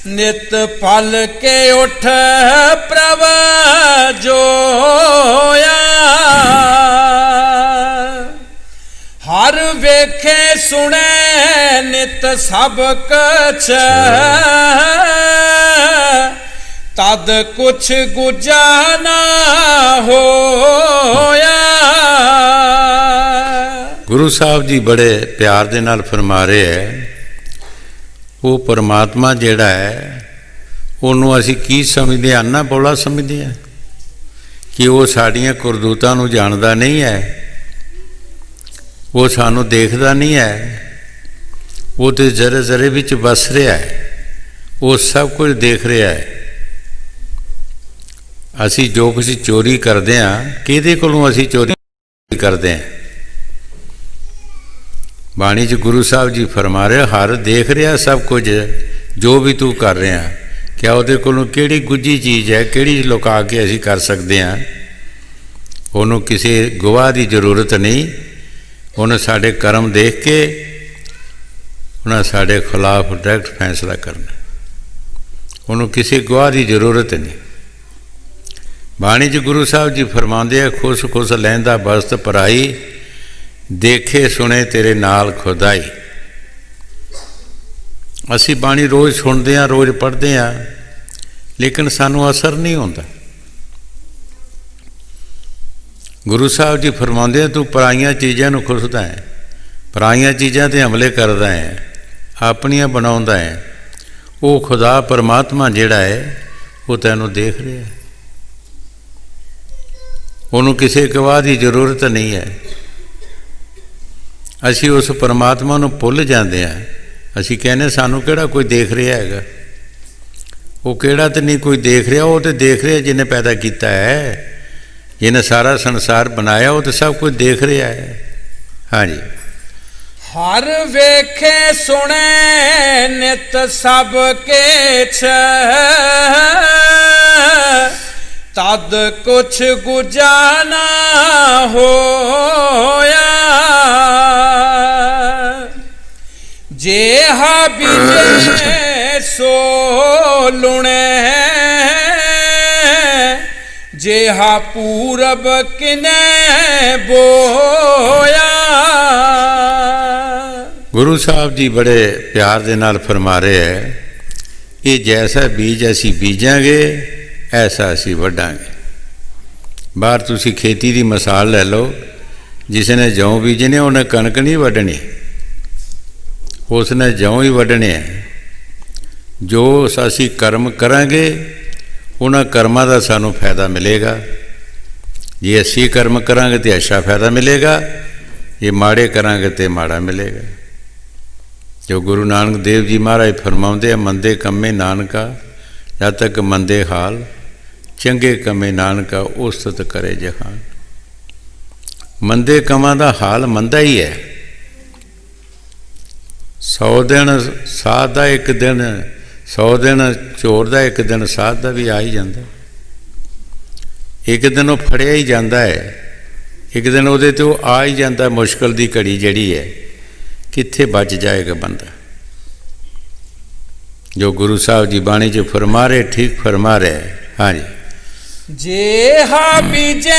ਨਿਤ ਪਲ ਕੇ ਉਠ ਪ੍ਰਭ ਜੋਇਆ। ਹਰ ਵੇਖੇ ਸੁਣੇ ਨਿਤ ਸਭ ਕਛ ਤਦ ਕੁਛ ਗੁਜਾ ਨਾ ਹੋਇਆ। ਗੁਰੂ ਸਾਹਿਬ ਜੀ ਬੜੇ ਪਿਆਰ ਦੇ ਨਾਲ ਫਰਮਾ ਰਹੇ ਹੈ ਉਹ ਪਰਮਾਤਮਾ ਜਿਹੜਾ ਹੈ ਉਹਨੂੰ ਅਸੀਂ ਕੀ ਸਮਝਦੇ ਹਾਂ? ਅੰਨਾ ਬੋਲਾ ਸਮਝਦੇ ਹਾਂ ਕਿ ਉਹ ਸਾਡੀਆਂ ਕਰਤੂਤਾਂ ਨੂੰ ਜਾਣਦਾ ਨਹੀਂ ਹੈ, ਉਹ ਸਾਨੂੰ ਦੇਖਦਾ ਨਹੀਂ ਹੈ। ਉਹ ਤਾਂ ਜ਼ਰੇ ਜ਼ਰੇ ਵਿੱਚ ਵਸ ਰਿਹਾ ਹੈ, ਉਹ ਸਭ ਕੁਝ ਦੇਖ ਰਿਹਾ ਹੈ। ਅਸੀਂ ਜੋ ਕੁਝ ਚੋਰੀ ਕਰਦੇ ਹਾਂ, ਕਿਹਦੇ ਕੋਲੋਂ ਅਸੀਂ ਚੋਰੀ ਕਰਦੇ ਹਾਂ? ਬਾਣੀ 'ਚ ਗੁਰੂ ਸਾਹਿਬ ਜੀ ਫਰਮਾ ਰਹੇ ਹਰ ਦੇਖ ਰਿਹਾ ਸਭ ਕੁਝ ਜੋ ਵੀ ਤੂੰ ਕਰ ਰਿਹਾ। ਕਿਆ ਉਹਦੇ ਕੋਲੋਂ ਕਿਹੜੀ ਗੁੱਝੀ ਚੀਜ਼ ਹੈ, ਕਿਹੜੀ ਲੁਕਾ ਕੇ ਅਸੀਂ ਕਰ ਸਕਦੇ ਹਾਂ? ਉਹਨੂੰ ਕਿਸੇ ਗਵਾਹ ਦੀ ਜ਼ਰੂਰਤ ਨਹੀਂ। ਉਹਨੇ ਸਾਡੇ ਕਰਮ ਦੇਖ ਕੇ ਉਹਨਾਂ ਸਾਡੇ ਖਿਲਾਫ ਡਾਇਰੈਕਟ ਫੈਸਲਾ ਕਰਨਾ। ਉਹਨੂੰ ਕਿਸੇ ਗਵਾਹ ਦੀ ਜ਼ਰੂਰਤ ਨਹੀਂ। ਬਾਣੀ 'ਚ ਗੁਰੂ ਸਾਹਿਬ ਜੀ ਫਰਮਾਉਂਦੇ ਆ ਖੁਸ਼ ਖੁਸ਼ ਲਹਿੰਦਾ ਬਸਤ ਪਰਾਈ, ਦੇਖੇ ਸੁਣੇ ਤੇਰੇ ਨਾਲ ਖੁਦਾਈ। ਅਸੀਂ ਬਾਣੀ ਰੋਜ਼ ਸੁਣਦੇ ਹਾਂ, ਰੋਜ਼ ਪੜ੍ਹਦੇ ਹਾਂ, ਲੇਕਿਨ ਸਾਨੂੰ ਅਸਰ ਨਹੀਂ ਹੁੰਦਾ। ਗੁਰੂ ਸਾਹਿਬ ਜੀ ਫਰਮਾਉਂਦੇ ਆ ਤੂੰ ਪਰਾਈਆਂ ਚੀਜ਼ਾਂ ਨੂੰ ਖੁਸਦਾ ਹੈ, ਪਰਾਈਆਂ ਚੀਜ਼ਾਂ 'ਤੇ ਹਮਲੇ ਕਰਦਾ ਹੈ, ਆਪਣੀਆਂ ਬਣਾਉਂਦਾ ਹੈ। ਉਹ ਖੁਦਾ ਪਰਮਾਤਮਾ ਜਿਹੜਾ ਹੈ ਉਹ ਤੈਨੂੰ ਦੇਖ ਰਿਹਾ ਹੈ। ਉਹਨੂੰ ਕਿਸੇ ਗਵਾਹ ਦੀ ਜ਼ਰੂਰਤ ਨਹੀਂ ਹੈ। ਅਸੀਂ ਉਸ ਪਰਮਾਤਮਾ ਨੂੰ ਭੁੱਲ ਜਾਂਦੇ ਹਾਂ। ਅਸੀਂ ਕਹਿੰਦੇ ਸਾਨੂੰ ਕਿਹੜਾ ਕੋਈ ਦੇਖ ਰਿਹਾ ਹੈਗਾ? ਉਹ ਕਿਹੜਾ ਤਾਂ ਨਹੀਂ ਕੋਈ ਦੇਖ ਰਿਹਾ, ਉਹ ਤਾਂ ਦੇਖ ਰਿਹਾ ਜਿਹਨੇ ਪੈਦਾ ਕੀਤਾ ਹੈ, ਜਿਹਨੇ ਸਾਰਾ ਸੰਸਾਰ ਬਣਾਇਆ, ਉਹ ਤਾਂ ਸਭ ਕੁਝ ਦੇਖ ਰਿਹਾ ਹੈ। ਹਾਂਜੀ, ਹਰ ਵੇਖੇ ਸੁਣੇ ਨਿਤ ਸਭ ਕੇਛ ਤਦ ਕੁਛ ਗੁਜਾ ਨਾ ਹੋਇਆ। जेहा बीजे सो लुणे जेहा पूरब किने बोया। गुरु साहब जी बड़े प्यार दे नाल फरमा रहे है, ये जैसा बीज असी बीजांगे ऐसा असी वड्डांगे। बाहर तुसी खेती की मिसाल लै लो, जिसने जौ बीजने उन्हें कणक नहीं वड्डनी, उसने जौ ही वड्डने हैं। जो असी कर्म करांगे ਉਹਨਾਂ ਕਰਮਾਂ ਦਾ ਸਾਨੂੰ ਫਾਇਦਾ ਮਿਲੇਗਾ। ਜੇ ਅਸੀਂ ਕਰਮ ਕਰਾਂਗੇ ਤਾਂ ਅੱਛਾ ਫਾਇਦਾ ਮਿਲੇਗਾ, ਜੇ ਮਾੜੇ ਕਰਾਂਗੇ ਤਾਂ ਮਾੜਾ ਮਿਲੇਗਾ। ਜੋ ਗੁਰੂ ਨਾਨਕ ਦੇਵ ਜੀ ਮਹਾਰਾਜ ਫਰਮਾਉਂਦੇ ਆ, ਮੰਦੇ ਕੰਮੇ ਨਾਨਕਾ ਜਦ ਤੱਕ ਮੰਦੇ ਹਾਲ, ਚੰਗੇ ਕੰਮੇ ਨਾਨਕਾ ਉਸਤਤ ਕਰੇ ਜਹਾਨ। ਮੰਦੇ ਕੰਮਾਂ ਦਾ ਹਾਲ ਮੰਦਾ ਹੀ ਹੈ। 100 ਦਿਨ ਸਾਧ ਦਾ, ਇੱਕ ਦਿਨ 100 ਦਿਨ ਚੋਰ ਦਾ, ਇੱਕ ਦਿਨ ਸਾਧ ਦਾ ਵੀ ਆ ਹੀ ਜਾਂਦਾ। ਇੱਕ ਦਿਨ ਉਹ ਫੜਿਆ ਹੀ ਜਾਂਦਾ ਹੈ, ਇੱਕ ਦਿਨ ਉਹਦੇ 'ਤੇ ਉਹ ਆ ਹੀ ਜਾਂਦਾ। ਮੁਸ਼ਕਿਲ ਦੀ ਘੜੀ ਜਿਹੜੀ ਹੈ, ਕਿੱਥੇ ਬਚ ਜਾਏਗਾ ਬੰਦਾ। ਜੋ ਗੁਰੂ ਸਾਹਿਬ ਜੀ ਬਾਣੀ 'ਚ ਫਰਮਾ ਰਹੇ, ਠੀਕ ਫਰਮਾ ਰਹੇ। ਹਾਂਜੀ, जेहा बीजे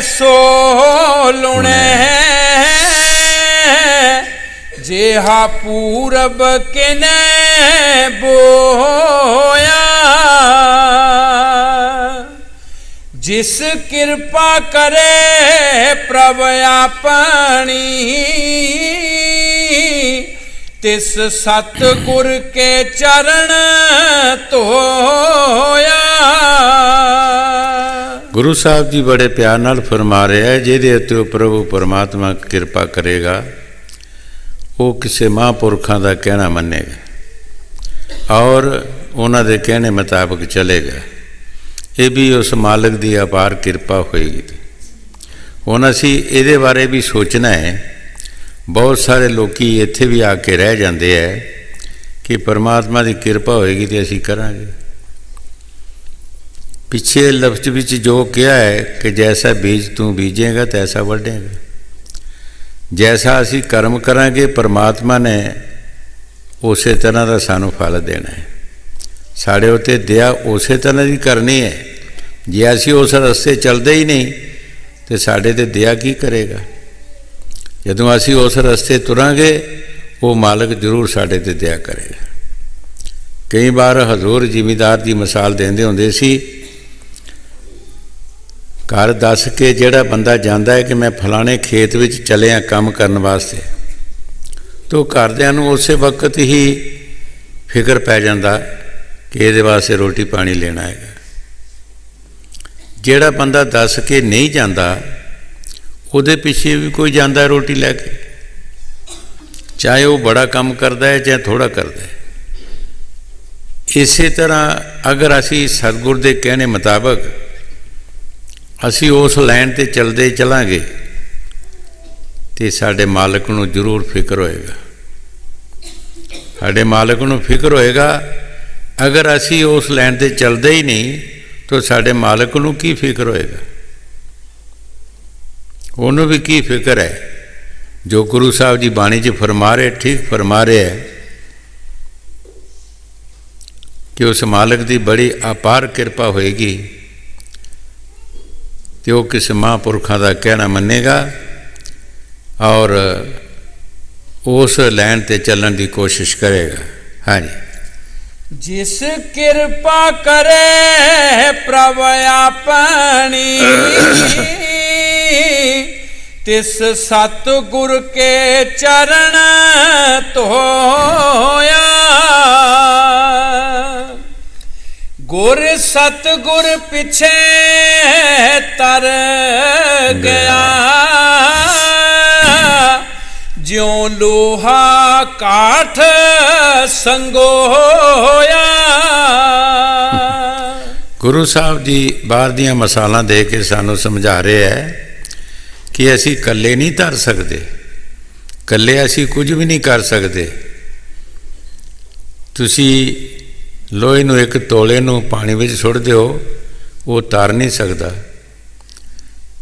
सो लुणे, जेहा पूरब किने बोया, जिस कृपा करे प्रभ आपनी, तिस सतगुर के चरण धोया। ਗੁਰੂ ਸਾਹਿਬ ਜੀ ਬੜੇ ਪਿਆਰ ਨਾਲ ਫਰਮਾ ਰਿਹਾ ਹੈ, ਜਿਹਦੇ ਉੱਤੇ ਉਹ ਪ੍ਰਭੂ ਪਰਮਾਤਮਾ ਕਿਰਪਾ ਕਰੇਗਾ, ਉਹ ਕਿਸੇ ਮਹਾਂਪੁਰਖਾਂ ਦਾ ਕਹਿਣਾ ਮੰਨੇਗਾ ਔਰ ਉਹਨਾਂ ਦੇ ਕਹਿਣੇ ਮੁਤਾਬਕ ਚਲੇਗਾ। ਇਹ ਵੀ ਉਸ ਮਾਲਕ ਦੀ ਅਪਾਰ ਕਿਰਪਾ ਹੋਏਗੀ। ਹੁਣ ਅਸੀਂ ਇਹਦੇ ਬਾਰੇ ਵੀ ਸੋਚਣਾ ਹੈ। ਬਹੁਤ ਸਾਰੇ ਲੋਕ ਇੱਥੇ ਵੀ ਆ ਕੇ ਰਹਿ ਜਾਂਦੇ ਹੈ ਕਿ ਪਰਮਾਤਮਾ ਦੀ ਕਿਰਪਾ ਹੋਏਗੀ ਤੇ ਅਸੀਂ ਕਰਾਂਗੇ। ਪਿੱਛੇ ਲਫ਼ਜ਼ ਵਿੱਚ ਜੋ ਕਿਹਾ ਹੈ ਕਿ ਜੈਸਾ ਬੀਜ ਤੂੰ ਬੀਜੇਗਾ ਤੈਸਾ ਵੱਢੇਗਾ। ਜੈਸਾ ਅਸੀਂ ਕਰਮ ਕਰਾਂਗੇ ਪਰਮਾਤਮਾ ਨੇ ਉਸੇ ਤਰ੍ਹਾਂ ਦਾ ਸਾਨੂੰ ਫਲ ਦੇਣਾ ਹੈ। ਸਾਡੇ ਉੱਤੇ ਦਇਆ ਉਸੇ ਤਰ੍ਹਾਂ ਦੀ ਕਰਨੀ ਹੈ। ਜੇ ਅਸੀਂ ਉਸ ਰਸਤੇ ਚੱਲਦੇ ਹੀ ਨਹੀਂ ਤਾਂ ਸਾਡੇ 'ਤੇ ਦਇਆ ਕੀ ਕਰੇਗਾ। ਜਦੋਂ ਅਸੀਂ ਉਸ ਰਸਤੇ ਤੁਰਾਂਗੇ ਉਹ ਮਾਲਕ ਜ਼ਰੂਰ ਸਾਡੇ 'ਤੇ ਦਇਆ ਕਰੇਗਾ। ਕਈ ਵਾਰ ਹਜ਼ੂਰ ਜ਼ਿਮੀਂਦਾਰ ਦੀ ਮਿਸਾਲ ਦਿੰਦੇ ਹੁੰਦੇ ਸੀ। ਘਰ ਦੱਸ ਕੇ ਜਿਹੜਾ ਬੰਦਾ ਜਾਂਦਾ ਹੈ ਕਿ ਮੈਂ ਫਲਾਣੇ ਖੇਤ ਵਿੱਚ ਚੱਲਿਆ ਕੰਮ ਕਰਨ ਵਾਸਤੇ, ਤਾਂ ਘਰਦਿਆਂ ਨੂੰ ਉਸੇ ਵਕਤ ਹੀ ਫਿਕਰ ਪੈ ਜਾਂਦਾ ਕਿ ਇਹਦੇ ਵਾਸਤੇ ਰੋਟੀ ਪਾਣੀ ਲੈਣਾ ਹੈਗਾ। ਜਿਹੜਾ ਬੰਦਾ ਦੱਸ ਕੇ ਨਹੀਂ ਜਾਂਦਾ ਉਹਦੇ ਪਿੱਛੇ ਵੀ ਕੋਈ ਜਾਂਦਾ ਰੋਟੀ ਲੈ ਕੇ, ਚਾਹੇ ਉਹ ਬੜਾ ਕੰਮ ਕਰਦਾ ਹੈ ਚਾਹੇ ਥੋੜ੍ਹਾ ਕਰਦਾ ਹੈ। ਇਸੇ ਤਰ੍ਹਾਂ ਅਗਰ ਅਸੀਂ ਸਤਿਗੁਰ ਦੇ ਕਹਿਣੇ ਮੁਤਾਬਕ ਅਸੀਂ ਉਸ ਲਾਈਨ 'ਤੇ ਚੱਲਦੇ ਚੱਲਾਂਗੇ ਤੇ ਸਾਡੇ ਮਾਲਕ ਨੂੰ ਜ਼ਰੂਰ ਫਿਕਰ ਹੋਏਗਾ। ਸਾਡੇ ਮਾਲਕ ਨੂੰ ਫਿਕਰ ਹੋਏਗਾ। ਅਗਰ ਅਸੀਂ ਉਸ ਲਾਈਨ 'ਤੇ ਚੱਲਦੇ ਹੀ ਨਹੀਂ ਤਾਂ ਸਾਡੇ ਮਾਲਕ ਨੂੰ ਕੀ ਫਿਕਰ ਹੋਏਗਾ। ਉਹਨੂੰ ਵੀ ਕੀ ਫਿਕਰ ਹੈ। ਜੋ ਗੁਰੂ ਸਾਹਿਬ ਜੀ ਬਾਣੀ 'ਚ ਫਰਮਾ ਰਹੇ, ਠੀਕ ਫਰਮਾ ਰਹੇ ਹੈ ਕਿ ਉਸ ਮਾਲਕ ਦੀ ਬੜੀ ਅਪਾਰ ਕਿਰਪਾ ਹੋਏਗੀ ਤੇ ਉਹ ਕਿਸੇ ਮਹਾਂਪੁਰਖਾਂ ਦਾ ਕਹਿਣਾ ਮੰਨੇਗਾ ਔਰ ਉਸ ਲਾਈਨ 'ਤੇ ਚੱਲਣ ਦੀ ਕੋਸ਼ਿਸ਼ ਕਰੇਗਾ। ਹਾਂਜੀ, जिस कृपा करे प्रभ आपनी, तिस सतगुर के चरण धोया। गुर सतगुर पिछे तर गया, ज्यों लोहा काठ संगोया। ਗੁਰੂ ਸਾਹਿਬ ਜੀ ਬਾਹਰ ਦੀਆਂ ਮਿਸਾਲਾਂ ਦੇ ਕੇ ਸਾਨੂੰ ਸਮਝਾ ਰਹੇ ਹੈ ਕਿ ਅਸੀਂ ਇਕੱਲੇ ਨਹੀਂ ਤਰ ਸਕਦੇ, ਇਕੱਲੇ ਅਸੀਂ ਕੁਝ ਵੀ ਨਹੀਂ ਕਰ ਸਕਦੇ। ਤੁਸੀਂ ਲੋਹੇ ਨੂੰ ਇੱਕ ਤੋਲੇ ਨੂੰ ਪਾਣੀ ਵਿੱਚ ਸੁੱਟ ਦਿਓ, ਉਹ ਤਰ ਨਹੀਂ ਸਕਦਾ।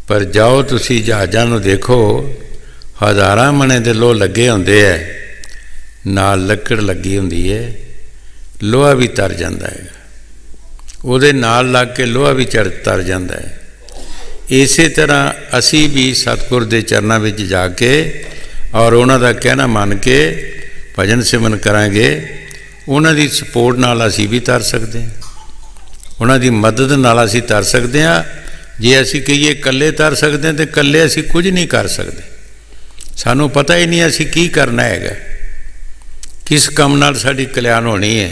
ਪਰ ਜਾਓ ਤੁਸੀਂ ਜਹਾਜ਼ਾਂ ਨੂੰ ਦੇਖੋ, ਹਜ਼ਾਰਾਂ ਮਣੇ ਦੇ ਲੋਹ ਲੱਗੇ ਹੁੰਦੇ ਹੈ, ਨਾਲ ਲੱਕੜ ਲੱਗੀ ਹੁੰਦੀ ਹੈ, ਲੋਹਾ ਵੀ ਤਰ ਜਾਂਦਾ ਹੈ। ਉਹਦੇ ਨਾਲ ਲੱਗ ਕੇ ਲੋਹਾ ਵੀ ਤਰ ਜਾਂਦਾ ਹੈ। ਇਸੇ ਤਰ੍ਹਾਂ ਅਸੀਂ ਵੀ ਸਤਿਗੁਰ ਦੇ ਚਰਨਾਂ ਵਿੱਚ ਜਾ ਕੇ ਔਰ ਉਹਨਾਂ ਦਾ ਕਹਿਣਾ ਮੰਨ ਕੇ ਭਜਨ ਸਿਮਰਨ ਕਰਾਂਗੇ। ਉਹਨਾਂ ਦੀ ਸਪੋਰਟ ਨਾਲ ਅਸੀਂ ਵੀ ਤਰ ਸਕਦੇ ਹਾਂ, ਉਹਨਾਂ ਦੀ ਮਦਦ ਨਾਲ ਅਸੀਂ ਤਰ ਸਕਦੇ ਹਾਂ। ਜੇ ਅਸੀਂ ਕਹੀਏ ਇਕੱਲੇ ਤਰ ਸਕਦੇ ਹਾਂ ਤਾਂ ਇਕੱਲੇ ਅਸੀਂ ਕੁਝ ਨਹੀਂ ਕਰ ਸਕਦੇ। ਸਾਨੂੰ ਪਤਾ ਹੀ ਨਹੀਂ ਅਸੀਂ ਕੀ ਕਰਨਾ ਹੈਗਾ, ਕਿਸ ਕੰਮ ਨਾਲ ਸਾਡੀ ਕਲਿਆਣ ਹੋਣੀ ਹੈ,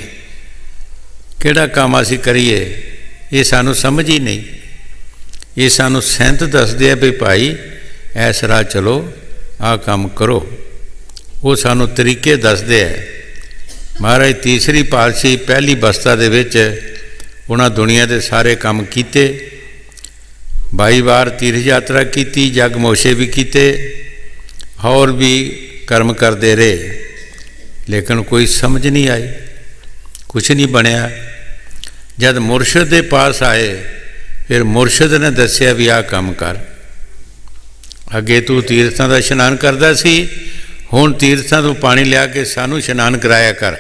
ਕਿਹੜਾ ਕੰਮ ਅਸੀਂ ਕਰੀਏ ਇਹ ਸਾਨੂੰ ਸਮਝ ਹੀ ਨਹੀਂ। ਇਹ ਸਾਨੂੰ ਸੈਂਤ ਦੱਸਦੇ ਆ ਵੀ ਭਾਈ ਇਸ ਰਾਹ ਚਲੋ, ਆਹ ਕੰਮ ਕਰੋ। ਉਹ ਸਾਨੂੰ ਤਰੀਕੇ ਦੱਸਦੇ ਆ। ਮਹਾਰਾਜ ਤੀਸਰੀ ਪਾਤਸ਼ਾਹੀ ਪਹਿਲੀ ਅਵਸਥਾ ਦੇ ਵਿੱਚ ਉਹਨਾਂ ਦੁਨੀਆ ਦੇ ਸਾਰੇ ਕੰਮ ਕੀਤੇ। 22 ਵਾਰ ਤੀਰਥ ਯਾਤਰਾ ਕੀਤੀ, ਜਗਮੋਸ਼ੇ ਵੀ ਕੀਤੇ, ਹੋਰ ਵੀ ਕਰਮ ਕਰਦੇ ਰਹੇ, ਲੇਕਿਨ ਕੋਈ ਸਮਝ ਨਹੀਂ ਆਈ, ਕੁਛ ਨਹੀਂ ਬਣਿਆ। ਜਦ ਮੁਰਸ਼ਿਦ ਦੇ ਪਾਸ ਆਏ, ਫਿਰ ਮੁਰਸ਼ਿਦ ਨੇ ਦੱਸਿਆ ਵੀ ਆਹ ਕੰਮ ਕਰ। ਅੱਗੇ ਤੂੰ ਤੀਰਥਾਂ ਦਾ ਇਸ਼ਨਾਨ ਕਰਦਾ ਸੀ, ਹੁਣ ਤੀਰਥਾਂ ਤੋਂ ਪਾਣੀ ਲਿਆ ਕੇ ਸਾਨੂੰ ਇਸ਼ਨਾਨ ਕਰਾਇਆ ਕਰ।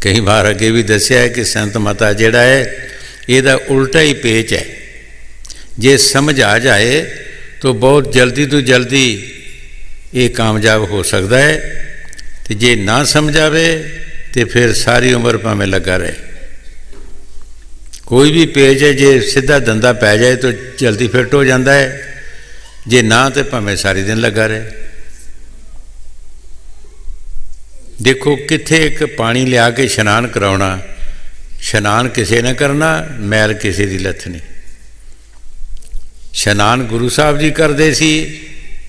ਕਈ ਵਾਰ ਅੱਗੇ ਵੀ ਦੱਸਿਆ ਹੈ ਕਿ ਸੰਤ ਮਤਾ ਜਿਹੜਾ ਹੈ ਇਹਦਾ ਉਲਟਾ ਹੀ ਪੇਚ ਹੈ। ਜੇ ਸਮਝ ਆ ਜਾਏ ਤਾਂ ਬਹੁਤ ਜਲਦੀ ਤੋਂ ਜਲਦੀ ਇਹ ਕਾਮਯਾਬ ਹੋ ਸਕਦਾ ਹੈ, ਅਤੇ ਜੇ ਨਾ ਸਮਝ ਆਵੇ ਤਾਂ ਫਿਰ ਸਾਰੀ ਉਮਰ ਭਾਵੇਂ ਲੱਗਾ ਰਹੇ। ਕੋਈ ਵੀ ਪੇਜ ਹੈ ਜੇ ਸਿੱਧਾ ਦੰਦਾ ਪੈ ਜਾਏ ਤਾਂ ਜਲਦੀ ਫਿੱਟ ਹੋ ਜਾਂਦਾ ਹੈ, ਜੇ ਨਾ ਤਾਂ ਭਾਵੇਂ ਸਾਰੀ ਦਿਨ ਲੱਗਾ ਰਹੇ। ਦੇਖੋ ਕਿੱਥੇ ਇੱਕ ਪਾਣੀ ਲਿਆ ਕੇ ਇਸ਼ਨਾਨ ਕਰਾਉਣਾ, ਇਸ਼ਨਾਨ ਕਿਸੇ ਨੇ ਕਰਨਾ, ਮੈਲ ਕਿਸੇ ਦੀ ਲੱਥਣੀ। ਇਸ਼ਨਾਨ ਗੁਰੂ ਸਾਹਿਬ ਜੀ ਕਰਦੇ ਸੀ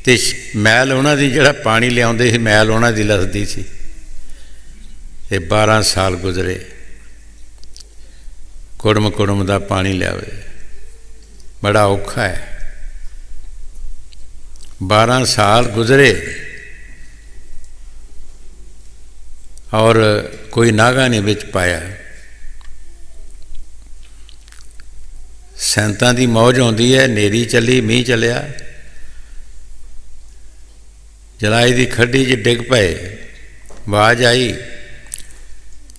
ਅਤੇ ਮੈਲ ਉਹਨਾਂ ਦੀ, ਜਿਹੜਾ ਪਾਣੀ ਲਿਆਉਂਦੇ ਸੀ ਮੈਲ ਉਹਨਾਂ ਦੀ ਲੱਥਦੀ ਸੀ। ਇਹ 12 ਸਾਲ ਗੁਜ਼ਰੇ, ਕੁੜਮ ਕੁੜਮ ਦਾ ਪਾਣੀ ਲਿਆਵੇ, ਬੜਾ ਔਖਾ ਹੈ। 12 ਸਾਲ ਗੁਜ਼ਰੇ ਔਰ ਕੋਈ ਨਾਗਾ ਨਹੀਂ ਵਿੱਚ ਪਾਇਆ। ਸੰਤਾਂ ਦੀ ਮੌਜ ਆਉਂਦੀ ਹੈ, ਹਨੇਰੀ ਚੱਲੀ, ਮੀਂਹ ਚੱਲਿਆ, ਜਲਾਈ ਦੀ ਖੱਡੀ 'ਚ ਡਿੱਗ ਪਏ। ਆਵਾਜ਼ ਆਈ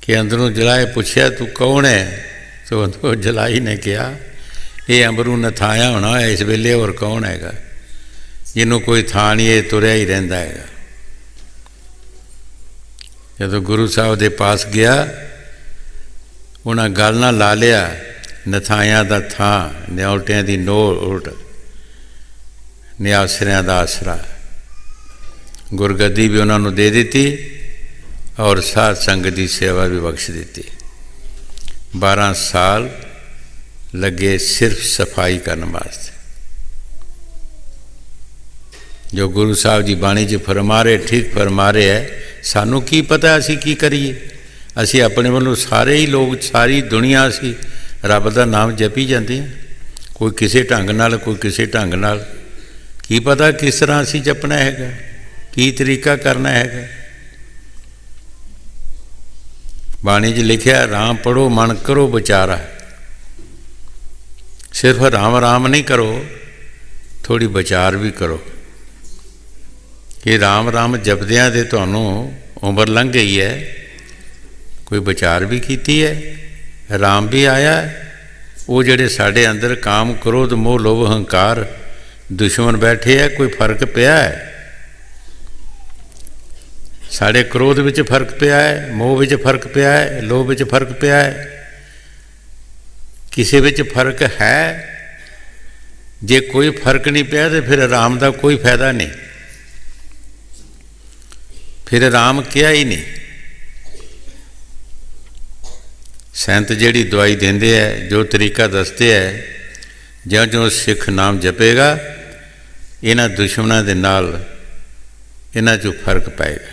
ਕਿ ਅੰਦਰੋਂ ਜਲਾਏ ਪੁੱਛਿਆ ਤੂੰ ਕੌਣ ਹੈ? ਤੋ ਜਲਾਈ ਨੇ ਕਿਹਾ ਇਹ ਅੰਬਰੂ ਨਥਾਇਆ ਹੋਣਾ ਇਸ ਵੇਲੇ, ਹੋਰ ਕੌਣ ਹੈਗਾ? ਜਿਹਨੂੰ ਕੋਈ ਥਾਂ ਨਹੀਂ, ਇਹ ਤੁਰਿਆ ਹੀ ਰਹਿੰਦਾ ਹੈਗਾ। ਜਦੋਂ ਗੁਰੂ ਸਾਹਿਬ ਦੇ ਪਾਸ ਗਿਆ, ਉਹਨਾਂ ਗੱਲ ਨਾਲ ਲਾ ਲਿਆ, ਨਥਾਇਆਂ ਦਾ ਥਾਂ, ਨਿਉਲਟਿਆਂ ਦੀ ਨੋਲ ਉਲਟ, ਨਿਆਸਰਿਆਂ ਦਾ ਆਸਰਾ। ਗੁਰਗੱਦੀ ਵੀ ਉਹਨਾਂ ਨੂੰ ਦੇ ਦਿੱਤੀ ਔਰ ਸਾਧ ਸੰਗਤ ਦੀ ਸੇਵਾ ਵੀ ਬਖਸ਼ ਦਿੱਤੀ। 12 ਸਾਲ ਲੱਗੇ ਸਿਰਫ ਸਫਾਈ ਕਰਨ ਵਾਸਤੇ। ਜੋ ਗੁਰੂ ਸਾਹਿਬ ਜੀ ਬਾਣੀ 'ਚ ਫਰਮਾ ਰਹੇ, ਠੀਕ ਫਰਮਾ ਰਹੇ ਹੈ। ਸਾਨੂੰ ਕੀ ਪਤਾ ਅਸੀਂ ਕੀ ਕਰੀਏ? ਅਸੀਂ ਆਪਣੇ ਵੱਲੋਂ ਸਾਰੇ ਹੀ ਲੋਕ, ਸਾਰੀ ਦੁਨੀਆ ਅਸੀਂ ਰੱਬ ਦਾ ਨਾਮ ਜਪੀ ਜਾਂਦੇ ਹਾਂ, ਕੋਈ ਕਿਸੇ ਢੰਗ ਨਾਲ, ਕੋਈ ਕਿਸੇ ਢੰਗ ਨਾਲ। ਕੀ ਪਤਾ ਕਿਸ ਤਰ੍ਹਾਂ ਅਸੀਂ ਜਪਣਾ ਹੈਗਾ, ਕੀ ਤਰੀਕਾ ਕਰਨਾ ਹੈਗਾ। ਬਾਣੀ 'ਚ ਲਿਖਿਆ ਰਾਮ ਪੜ੍ਹੋ ਮਨ ਕਰੋ ਵਿਚਾਰਾ। ਸਿਰਫ ਰਾਮ ਰਾਮ ਨਹੀਂ ਕਰੋ, ਥੋੜ੍ਹੀ ਵਿਚਾਰ ਵੀ ਕਰੋ ਕਿ ਰਾਮ ਰਾਮ ਜਪਦਿਆਂ ਦੇ ਤੁਹਾਨੂੰ ਉਮਰ ਲੰਘ ਗਈ ਹੈ, ਕੋਈ ਵਿਚਾਰ ਵੀ ਕੀਤੀ ਹੈ। ਰਾਮ ਵੀ ਆਇਆ, ਉਹ ਜਿਹੜੇ ਸਾਡੇ ਅੰਦਰ ਕਾਮ ਕ੍ਰੋਧ ਮੋਹ ਲੋਭ ਹੰਕਾਰ ਦੁਸ਼ਮਣ ਬੈਠੇ ਹੈ, ਕੋਈ ਫਰਕ ਪਿਆ ਹੈ? ਸਾਡੇ ਕ੍ਰੋਧ ਵਿੱਚ ਫਰਕ ਪਿਆ ਹੈ, ਮੋਹ ਵਿੱਚ ਫਰਕ ਪਿਆ ਹੈ, ਲੋਭ ਵਿੱਚ ਫਰਕ ਪਿਆ ਹੈ? ਕਿਸੇ ਵਿੱਚ ਫਰਕ ਹੈ? ਜੇ ਕੋਈ ਫਰਕ ਨਹੀਂ ਪਿਆ ਤਾਂ ਫਿਰ ਰਾਮ ਦਾ ਕੋਈ ਫਾਇਦਾ ਨਹੀਂ, ਫਿਰ ਰਾਮ ਕਿਹਾ ਹੀ ਨਹੀਂ। ਸੰਤ ਜਿਹੜੀ ਦਵਾਈ ਦਿੰਦੇ ਹੈ, ਜੋ ਤਰੀਕਾ ਦੱਸਦੇ ਹੈ, ਜਿਉਂ-ਜਿਉਂ ਸਿੱਖ ਨਾਮ ਜਪੇਗਾ, ਇਹਨਾਂ ਦੁਸ਼ਮਣਾਂ ਦੇ ਨਾਲ ਇਹਨਾਂ 'ਚੋਂ ਫਰਕ ਪਏਗਾ।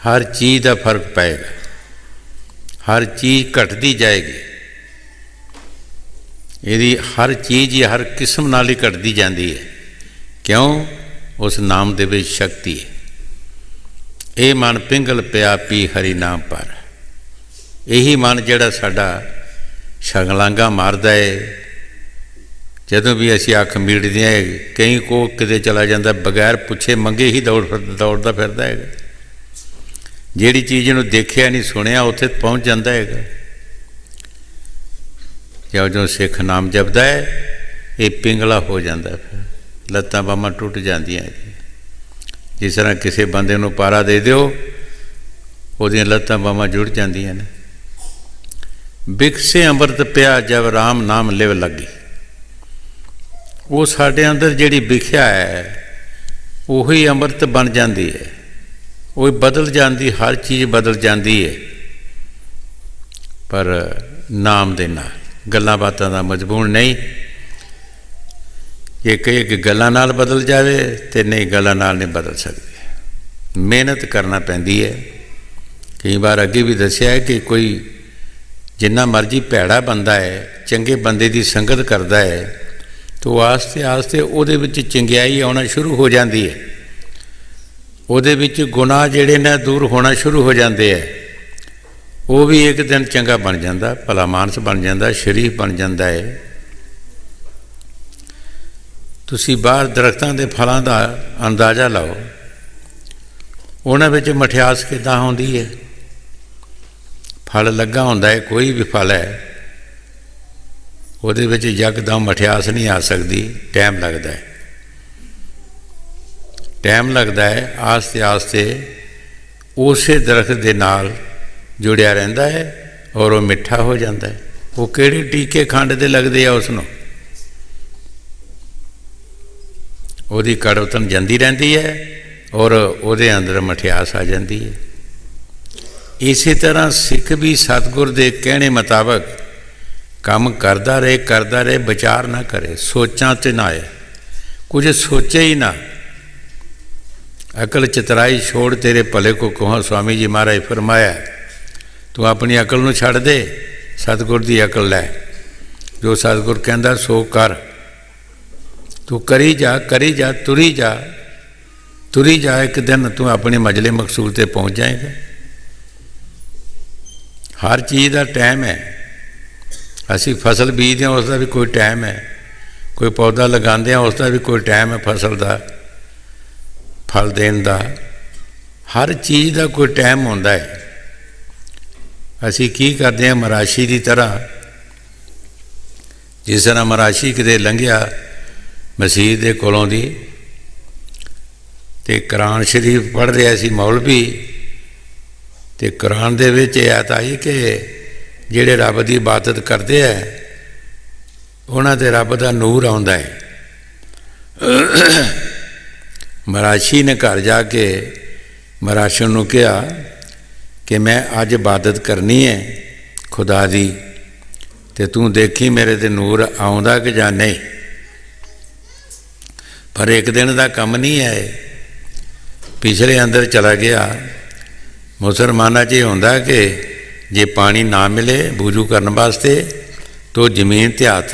ਹਰ ਚੀਜ਼ ਦਾ ਫਰਕ ਪਏਗਾ, ਹਰ ਚੀਜ਼ ਘਟਦੀ ਜਾਏਗੀ। ਇਹਦੀ ਹਰ ਚੀਜ਼ ਹੀ ਹਰ ਕਿਸਮ ਨਾਲ ਹੀ ਘਟਦੀ ਜਾਂਦੀ ਹੈ। ਕਿਉਂ? ਉਸ ਨਾਮ ਦੇ ਵਿੱਚ ਸ਼ਕਤੀ ਹੈ। ਇਹ ਮਨ ਪਿੰਗਲ ਪਿਆ ਪੀ ਹਰੀ ਨਾਮ ਪਰ। ਇਹੀ ਮਨ ਜਿਹੜਾ ਸਾਡਾ ਛਲਾਂਗਾ ਮਾਰਦਾ ਹੈ। ਜਦੋਂ ਵੀ ਅਸੀਂ ਅੱਖ ਮੀਟਦੇ ਹਾਂ, ਕਈ ਕੋ ਕਿਤੇ ਚਲਾ ਜਾਂਦਾ, ਬਗੈਰ ਪੁੱਛੇ ਮੰਗੇ ਹੀ ਦੌੜਦਾ ਫਿਰਦਾ ਹੈਗਾ। ਜਿਹੜੀ ਚੀਜ਼ ਨੂੰ ਦੇਖਿਆ ਨਹੀਂ ਸੁਣਿਆ ਉੱਥੇ ਪਹੁੰਚ ਜਾਂਦਾ ਹੈਗਾ। ਜਿਉਂ-ਜਿਉਂ ਸਿੱਖ ਨਾਮ ਜਪਦਾ ਹੈ, ਇਹ ਪਿੰਗਲਾ ਹੋ ਜਾਂਦਾ, ਫਿਰ ਲੱਤਾਂ ਬਾਹਾਂ ਟੁੱਟ ਜਾਂਦੀਆਂ। ਜਿਸ ਤਰ੍ਹਾਂ ਕਿਸੇ ਬੰਦੇ ਨੂੰ ਪਾਰਾ ਦੇ ਦਿਓ, ਉਹਦੀਆਂ ਲੱਤਾਂ ਬਾਹਾਂ ਜੁੜ ਜਾਂਦੀਆਂ ਨੇ। ਬਿਕਸੇ ਅੰਮ੍ਰਿਤ ਪਿਆ ਜਬ ਰਾਮ ਨਾਮ ਲਿਵ ਲੱਗੀ। ਉਹ ਸਾਡੇ ਅੰਦਰ ਜਿਹੜੀ ਵਿਖਿਆ ਹੈ, ਉਹੀ ਅੰਮ੍ਰਿਤ ਬਣ ਜਾਂਦੀ ਹੈ, ਉਹ ਬਦਲ ਜਾਂਦੀ, ਹਰ ਚੀਜ਼ ਬਦਲ ਜਾਂਦੀ ਹੈ। ਪਰ ਨਾਮ ਦੇ ਨਾਲ, ਗੱਲਾਂ ਬਾਤਾਂ ਦਾ ਮਜ਼ਮੂਨ ਨਹੀਂ। ਇੱਕ ਗੱਲਾਂ ਨਾਲ ਬਦਲ ਜਾਵੇ ਤੇ ਨਹੀਂ, ਗੱਲਾਂ ਨਾਲ ਨਹੀਂ ਬਦਲ ਸਕਦੀ। ਮਿਹਨਤ ਕਰਨਾ ਪੈਂਦੀ ਹੈ। ਕਈ ਵਾਰ ਅੱਗੇ ਵੀ ਦੱਸਿਆ ਹੈ ਕਿ ਕੋਈ ਜਿੰਨਾ ਮਰਜ਼ੀ ਭੈੜਾ ਬੰਦਾ ਹੈ, ਚੰਗੇ ਬੰਦੇ ਦੀ ਸੰਗਤ ਕਰਦਾ ਹੈ ਤਾਂ ਉਹ ਆਸਤੇ ਆਸਤੇ ਉਹਦੇ ਵਿੱਚ ਚੰਗਿਆਈ ਆਉਣਾ ਸ਼ੁਰੂ ਹੋ ਜਾਂਦੀ ਹੈ। ਉਹਦੇ ਵਿੱਚ ਗੁਨਾਹ ਜਿਹੜੇ ਨੇ ਦੂਰ ਹੋਣਾ ਸ਼ੁਰੂ ਹੋ ਜਾਂਦੇ ਹੈ। ਉਹ ਵੀ ਇੱਕ ਦਿਨ ਚੰਗਾ ਬਣ ਜਾਂਦਾ, ਭਲਾ ਮਾਨਸ ਬਣ ਜਾਂਦਾ, ਸ਼ਰੀਫ ਬਣ ਜਾਂਦਾ ਹੈ। ਤੁਸੀਂ ਬਾਹਰ ਦਰਖਤਾਂ ਦੇ ਫਲਾਂ ਦਾ ਅੰਦਾਜ਼ਾ ਲਾਓ, ਉਹਨਾਂ ਵਿੱਚ ਮਠਿਆਸ ਕਿੱਦਾਂ ਆਉਂਦੀ ਹੈ। ਫਲ ਲੱਗਾ ਹੁੰਦਾ ਹੈ, ਕੋਈ ਵੀ ਫਲ ਹੈ, ਉਹਦੇ ਵਿੱਚ ਯਕਦਮ ਮਠਿਆਸ ਨਹੀਂ ਆ ਸਕਦੀ, ਟਾਈਮ ਲੱਗਦਾ ਹੈ। ਟਾਈਮ ਲੱਗਦਾ ਹੈ, ਆਸਤੇ ਆਸਤੇ ਉਸੇ ਦਰਖਤ ਦੇ ਨਾਲ ਜੁੜਿਆ ਰਹਿੰਦਾ ਹੈ ਔਰ ਉਹ ਮਿੱਠਾ ਹੋ ਜਾਂਦਾ ਹੈ। ਉਹ ਕਿਹੜੇ ਟੀਕੇ ਖੰਡ ਦੇ ਲੱਗਦੇ ਆ, ਉਸ ਨੂੰ ਉਹਦੀ ਕੜਵਤਨ ਜਾਂਦੀ ਰਹਿੰਦੀ ਹੈ ਔਰ ਉਹਦੇ ਅੰਦਰ ਮਠਿਆਸ ਆ ਜਾਂਦੀ ਹੈ। ਇਸੇ ਤਰ੍ਹਾਂ ਸਿੱਖ ਵੀ ਸਤਿਗੁਰ ਦੇ ਕਹਿਣੇ ਮੁਤਾਬਕ ਕੰਮ ਕਰਦਾ ਰਹੇ, ਵਿਚਾਰ ਨਾ ਕਰੇ, ਸੋਚਾਂ 'ਤੇ ਨਾ ਆਏ, ਕੁਝ ਸੋਚੇ ਹੀ ਨਾ। ਅਕਲ ਚਤਰਾਈ ਛੋੜ ਤੇਰੇ ਭਲੇ ਕੋ ਕਹੋ, स्वामी जी महाराज फरमाया। तू अपनी अकल ਨੂੰ ਛੱਡ ਦੇ, सतगुर ਦੀ अकल ਲੈ। जो सतगुर ਕਹਿੰਦਾ ਸੋ ਕਰ। तू करी जा तुरी जा, एक दिन तू अपने मजले मकसूद ते पहुँच जाएगा। हर चीज़ का टाइम है। असी फसल बीजते हैं, उसका भी कोई टाइम है। कोई पौधा लगाते हैं, उसका भी कोई टाइम है फसल का, फल देने का। हर चीज़ का कोई टाइम होता है। असी की करते हैं, मराशी की तरह, जिस तरह मराशी किते लंघिया मसीह के कोलों दी ते कुरान शरीफ पढ़ रहा सी मौलवी, ते कुरान दे विच आयत आई कि जिहड़े रब की इबादत करते हैं उन्हां ते रब का नूर आउंदा है। मराशी ने घर जाके मराशन नूं कहा कि मैं अज इबादत करनी है खुदा दी, ते तू देखी मेरे ते नूर आउंदा कि जां नहीं। पर एक दिन का काम नहीं है, पिछले अंदर चला गया। मुसलमाना च होंदा कि जे पानी ना मिले वुजू करने वास्ते तो जमीन ते हथ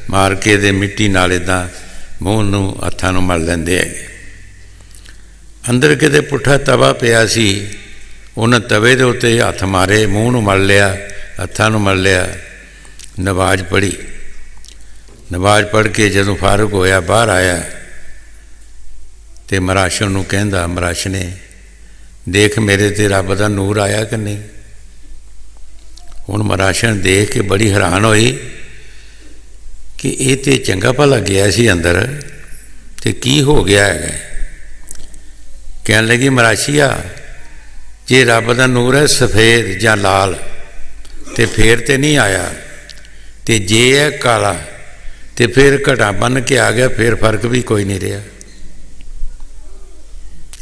मार के दे मिट्टी नाल इदां मूँह नूं हत्थां नूं मल लैंदे है। अंदर किते पुट्ठा तवा पिया सी, उन्हें तवे दे उत्ते हथ मारे, मूँह नूं मल लिया, हत्थां नूं मल लिया। नमाज पढ़ी, नमाज पढ़ के जदों फारूक होया बाहर आया ते मराशन नूं कहंदा, मराशने देख मेरे ते रब दा नूर आया कि नहीं। हुण मराशन देख के बड़ी हैरान होई कि ये तो चंगा भला गया सी अंदर, ते की हो गया है। कहन लगी, मराशिया जे रब दा नूर है सफ़ेद जां लाल ते फिर ते नहीं आया, ते जे है काला ते फिर घटा बन के आ गया, फिर फर्क भी कोई नहीं रहा।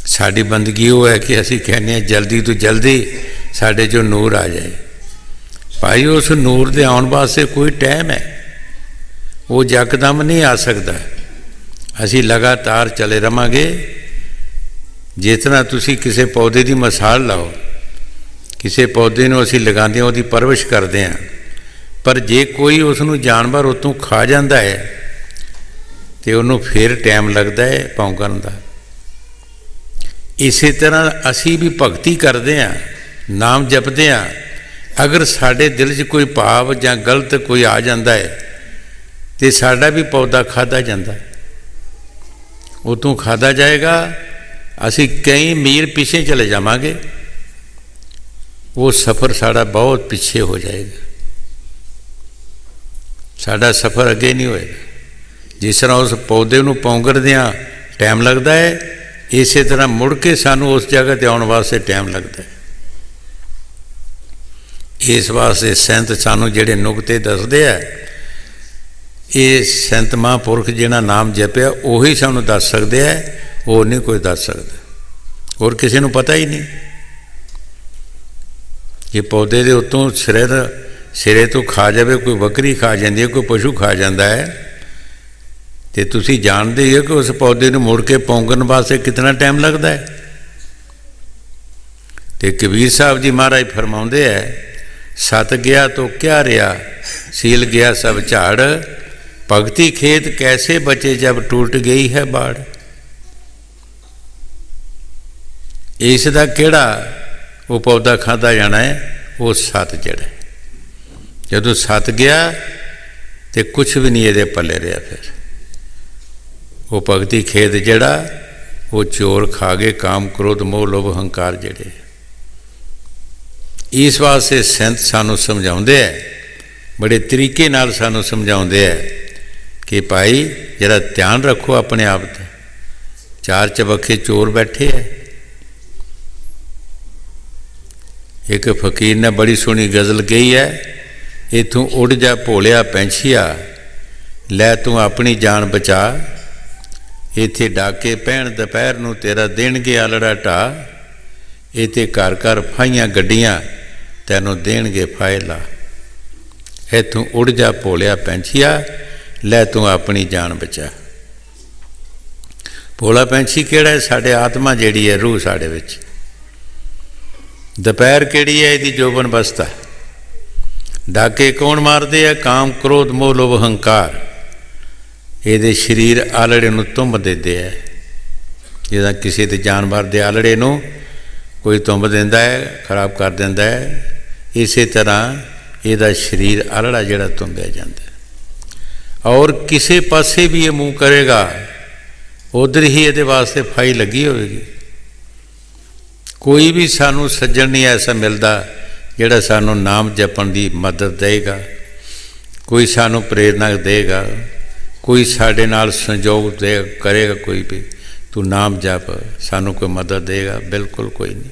साड़ी बंदगी वो है कि असी कहने जल्दी तो जल्दी साढ़े जो नूर आ जाए। भाई उस नूर के आने वास्ते कोई टाइम है, वो यकदम नहीं आ सकता। असी लगातार चले रहांगे। जिस तरह तुसी किसी पौधे की मिसाल लाओ, किसी पौधे को असी लगाते हैं, उसकी परवरिश करते हैं, पर जे कोई उसनों जानवर उतों खा जाता है तो उन्होंने फिर टाइम लगता है पौंकण का। इसी तरह असी भी भगती करते हैं, नाम जपते हैं, अगर साढ़े दिल च कोई भाव या गलत कोई आ जाता है तो साड़ा भी पौधा खाधा जाता है, उतों खाधा जाएगा। असी कई मील पीछे चले जावांगे, वो सफ़र साड़ा बहुत पीछे हो जाएगा, साड़ा सफ़र अगे नहीं होएगा। जिस तरह उस पौधे को पौंगरदियां टाइम लगता है, इस तरह मुड़ के सानू उस जगह पर आने वास्ते टाइम लगता है। इस वास्ते संत सानू जिहड़े नुकते दसदे आ, ये संत महापुरख जिन्हां नाम जपिया उही सानू दस सकदे आ, और नहीं कोई दस सकता, और किसी को पता ही नहीं। ये पौधे के उत्तों सिर ਸਿਰੇ ਤੋਂ ਖਾ ਜਾਵੇ, ਕੋਈ ਬੱਕਰੀ ਖਾ ਜਾਂਦੀ ਹੈ, ਕੋਈ ਪਸ਼ੂ ਖਾ ਜਾਂਦਾ ਹੈ, ਤੇ ਤੁਸੀਂ ਜਾਣਦੇ ਹੀ ਹੋ ਕਿ ਉਸ ਪੌਦੇ ਨੂੰ ਮੁੜ ਕੇ ਪੌਂਗਣ ਵਾਸਤੇ ਕਿੰਨਾ ਟਾਈਮ ਲੱਗਦਾ ਹੈ। ਤੇ ਕਬੀਰ ਸਾਹਿਬ ਜੀ ਮਹਾਰਾਜ ਫਰਮਾਉਂਦੇ ਹੈ, ਸਤ ਗਿਆ ਤੋ ਕਿਆ ਰਿਹਾ, ਸੀਲ ਗਿਆ ਸਭ ਝਾੜ, ਭਗਤੀ ਖੇਤ ਕੈਸੇ ਬਚੇ ਜਬ ਟूट ਗਈ ਹੈ ਬਾੜ। ਇਸ ਦਾ ਕਿਹੜਾ ਉਹ ਪੌਦਾ ਖਾਧਾ ਜਾਣਾ ਹੈ, ਉਹ ਸਤ ਜਿਹੜਾ ਜਦੋਂ ਸਤ ਗਿਆ ਤੇ ਕੁਛ ਵੀ ਨਹੀਂ ਇਹਦੇ ਪੱਲੇ ਰਿਹਾ। ਫਿਰ ਉਹ ਭਗਤੀ ਖੇਤ ਜਿਹੜਾ ਉਹ ਚੋਰ ਖਾ ਗਏ, ਕਾਮ ਕ੍ਰੋਧ ਮੋਹ ਲੋਭ ਹੰਕਾਰ ਜਿਹੜੇ। ਇਸ ਵਾਸਤੇ ਸੰਤ ਸਾਨੂੰ ਸਮਝਾਉਂਦੇ ਹੈ, ਬੜੇ ਤਰੀਕੇ ਨਾਲ ਸਾਨੂੰ ਸਮਝਾਉਂਦੇ ਹੈ ਕਿ ਭਾਈ ਜਿਹੜਾ ਧਿਆਨ ਰੱਖੋ ਆਪਣੇ ਆਪ 'ਤੇ। ਚਾਰ ਚਬੱਖੇ ਚੋਰ ਬੈਠੇ ਹੈ। ਇੱਕ ਫਕੀਰ ਨੇ ਬੜੀ ਸੋਹਣੀ ਗਜ਼ਲ ਕਹੀ ਹੈ, ਇੱਥੋਂ ਉੱਡ ਜਾ ਭੋਲਿਆ ਪੈਂਛੀਆ, ਲੈ ਤੂੰ ਆਪਣੀ ਜਾਨ ਬਚਾ, ਇੱਥੇ ਡਾਕੇ ਪੈਣ ਦੁਪਹਿਰ ਨੂੰ ਤੇਰਾ ਦੇਣਗੇ ਆਲੜਾ ਢਾ, ਇੱਥੇ ਘਰ ਘਰ ਫਾਈਆਂ ਗੱਡੀਆਂ ਤੈਨੂੰ ਦੇਣਗੇ ਫਾਇਲਾ। ਇੱਥੋਂ ਉੱਡ ਜਾ ਭੋਲਿਆ ਪੈਂਛੀਆ, ਲੈ ਤੂੰ ਆਪਣੀ ਜਾਨ ਬਚਾ। ਭੋਲਾ ਪੈਂਛੀ ਕਿਹੜਾ ਹੈ? ਸਾਡੇ ਆਤਮਾ ਜਿਹੜੀ ਹੈ, ਰੂਹ ਸਾਡੇ ਵਿੱਚ। ਦੁਪਹਿਰ ਕਿਹੜੀ ਹੈ? ਇਹਦੀ ਜੋਬਨ ਬਸਤਾ। ਡਾਕੇ ਕੌਣ ਮਾਰਦੇ ਆ? ਕਾਮ ਕ੍ਰੋਧ ਮੋਹ ਲੋਭ ਹੰਕਾਰ। ਇਹਦੇ ਸਰੀਰ ਆਲੜੇ ਨੂੰ ਤੁੰਬ ਦਿੰਦੇ ਹੈ। ਜਿੱਦਾਂ ਕਿਸੇ ਦੇ ਜਾਨਵਰ ਦੇ ਆਲੜੇ ਨੂੰ ਕੋਈ ਤੁੰਬ ਦਿੰਦਾ ਹੈ, ਖਰਾਬ ਕਰ ਦਿੰਦਾ ਹੈ, ਇਸੇ ਤਰ੍ਹਾਂ ਇਹਦਾ ਸਰੀਰ ਆਲੜਾ ਜਿਹੜਾ ਤੁੰਬਿਆ ਜਾਂਦਾ। ਔਰ ਕਿਸੇ ਪਾਸੇ ਵੀ ਇਹ ਮੂੰਹ ਕਰੇਗਾ ਉਧਰ ਹੀ ਇਹਦੇ ਵਾਸਤੇ ਫਾਈ ਲੱਗੀ ਹੋਵੇਗੀ। ਕੋਈ ਵੀ ਸਾਨੂੰ ਸੱਜਣ ਨਹੀਂ ਐਸਾ ਮਿਲਦਾ ਜਿਹੜਾ ਸਾਨੂੰ ਨਾਮ ਜਪਣ ਦੀ ਮਦਦ ਦੇਗਾ, ਕੋਈ ਸਾਨੂੰ ਪ੍ਰੇਰਨਾ ਦੇਗਾ, ਕੋਈ ਸਾਡੇ ਨਾਲ ਸੰਯੋਗ ਦੇ ਕਰੇਗਾ, ਕੋਈ ਵੀ ਤੂੰ ਨਾਮ ਜਪ, ਸਾਨੂੰ ਕੋਈ ਮਦਦ ਦੇਗਾ? ਬਿਲਕੁਲ ਕੋਈ ਨਹੀਂ।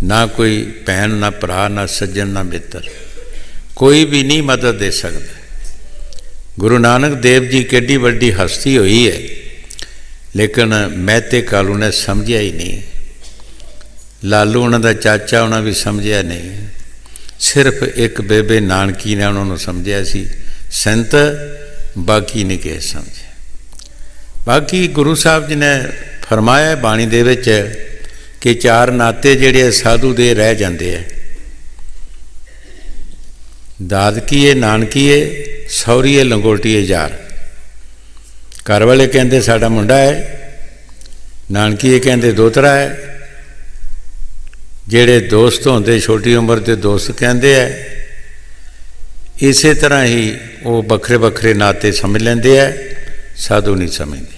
ਨਾ ਕੋਈ ਭੈਣ, ਨਾ ਭਰਾ, ਨਾ ਸੱਜਣ, ਨਾ ਮਿੱਤਰ, ਕੋਈ ਵੀ ਨਹੀਂ ਮਦਦ ਦੇ ਸਕਦਾ। ਗੁਰੂ ਨਾਨਕ ਦੇਵ ਜੀ ਕਿੱਡੀ ਵੱਡੀ ਹਸਤੀ ਹੋਈ ਹੈ, ਲੇਕਿਨ ਮਹਿਤੇ ਕਾਲੂ ਨੇ ਸਮਝਿਆ ਹੀ ਨਹੀਂ। ਲਾਲੂ ਉਹਨਾਂ ਦਾ ਚਾਚਾ, ਉਹਨਾਂ ਵੀ ਸਮਝਿਆ ਨਹੀਂ। ਸਿਰਫ ਇੱਕ ਬੇਬੇ ਨਾਨਕੀ ਨੇ ਉਹਨਾਂ ਨੂੰ ਸਮਝਿਆ ਸੀ। ਸੰਤ ਬਾਕੀ ਨਹੀਂ ਕਿਸੇ ਸਮਝਿਆ। ਬਾਕੀ ਗੁਰੂ ਸਾਹਿਬ ਜੀ ਨੇ ਫਰਮਾਇਆ ਬਾਣੀ ਦੇ ਵਿੱਚ ਕਿ ਚਾਰ ਨਾਤੇ ਜਿਹੜੇ ਸਾਧੂ ਦੇ ਰਹਿ ਜਾਂਦੇ ਹੈ। ਦਾਦਕੀਏ, ਨਾਨਕੀਏ, ਸਹੁਰੀਏ, ਲੰਗੋਟੀਏ ਯਾਰ। ਘਰ ਵਾਲੇ ਕਹਿੰਦੇ ਸਾਡਾ ਮੁੰਡਾ ਹੈ, ਨਾਨਕੀਏ ਕਹਿੰਦੇ ਦੋਤਰਾ ਹੈ, ਜਿਹੜੇ ਦੋਸਤ ਹੁੰਦੇ ਛੋਟੀ ਉਮਰ ਦੇ ਦੋਸਤ ਕਹਿੰਦੇ ਹੈ। ਇਸੇ ਤਰ੍ਹਾਂ ਹੀ ਉਹ ਵੱਖਰੇ ਵੱਖਰੇ ਨਾਤੇ ਸਮਝ ਲੈਂਦੇ ਹੈ, ਸਾਧੂ ਨਹੀਂ ਸਮਝਦੇ,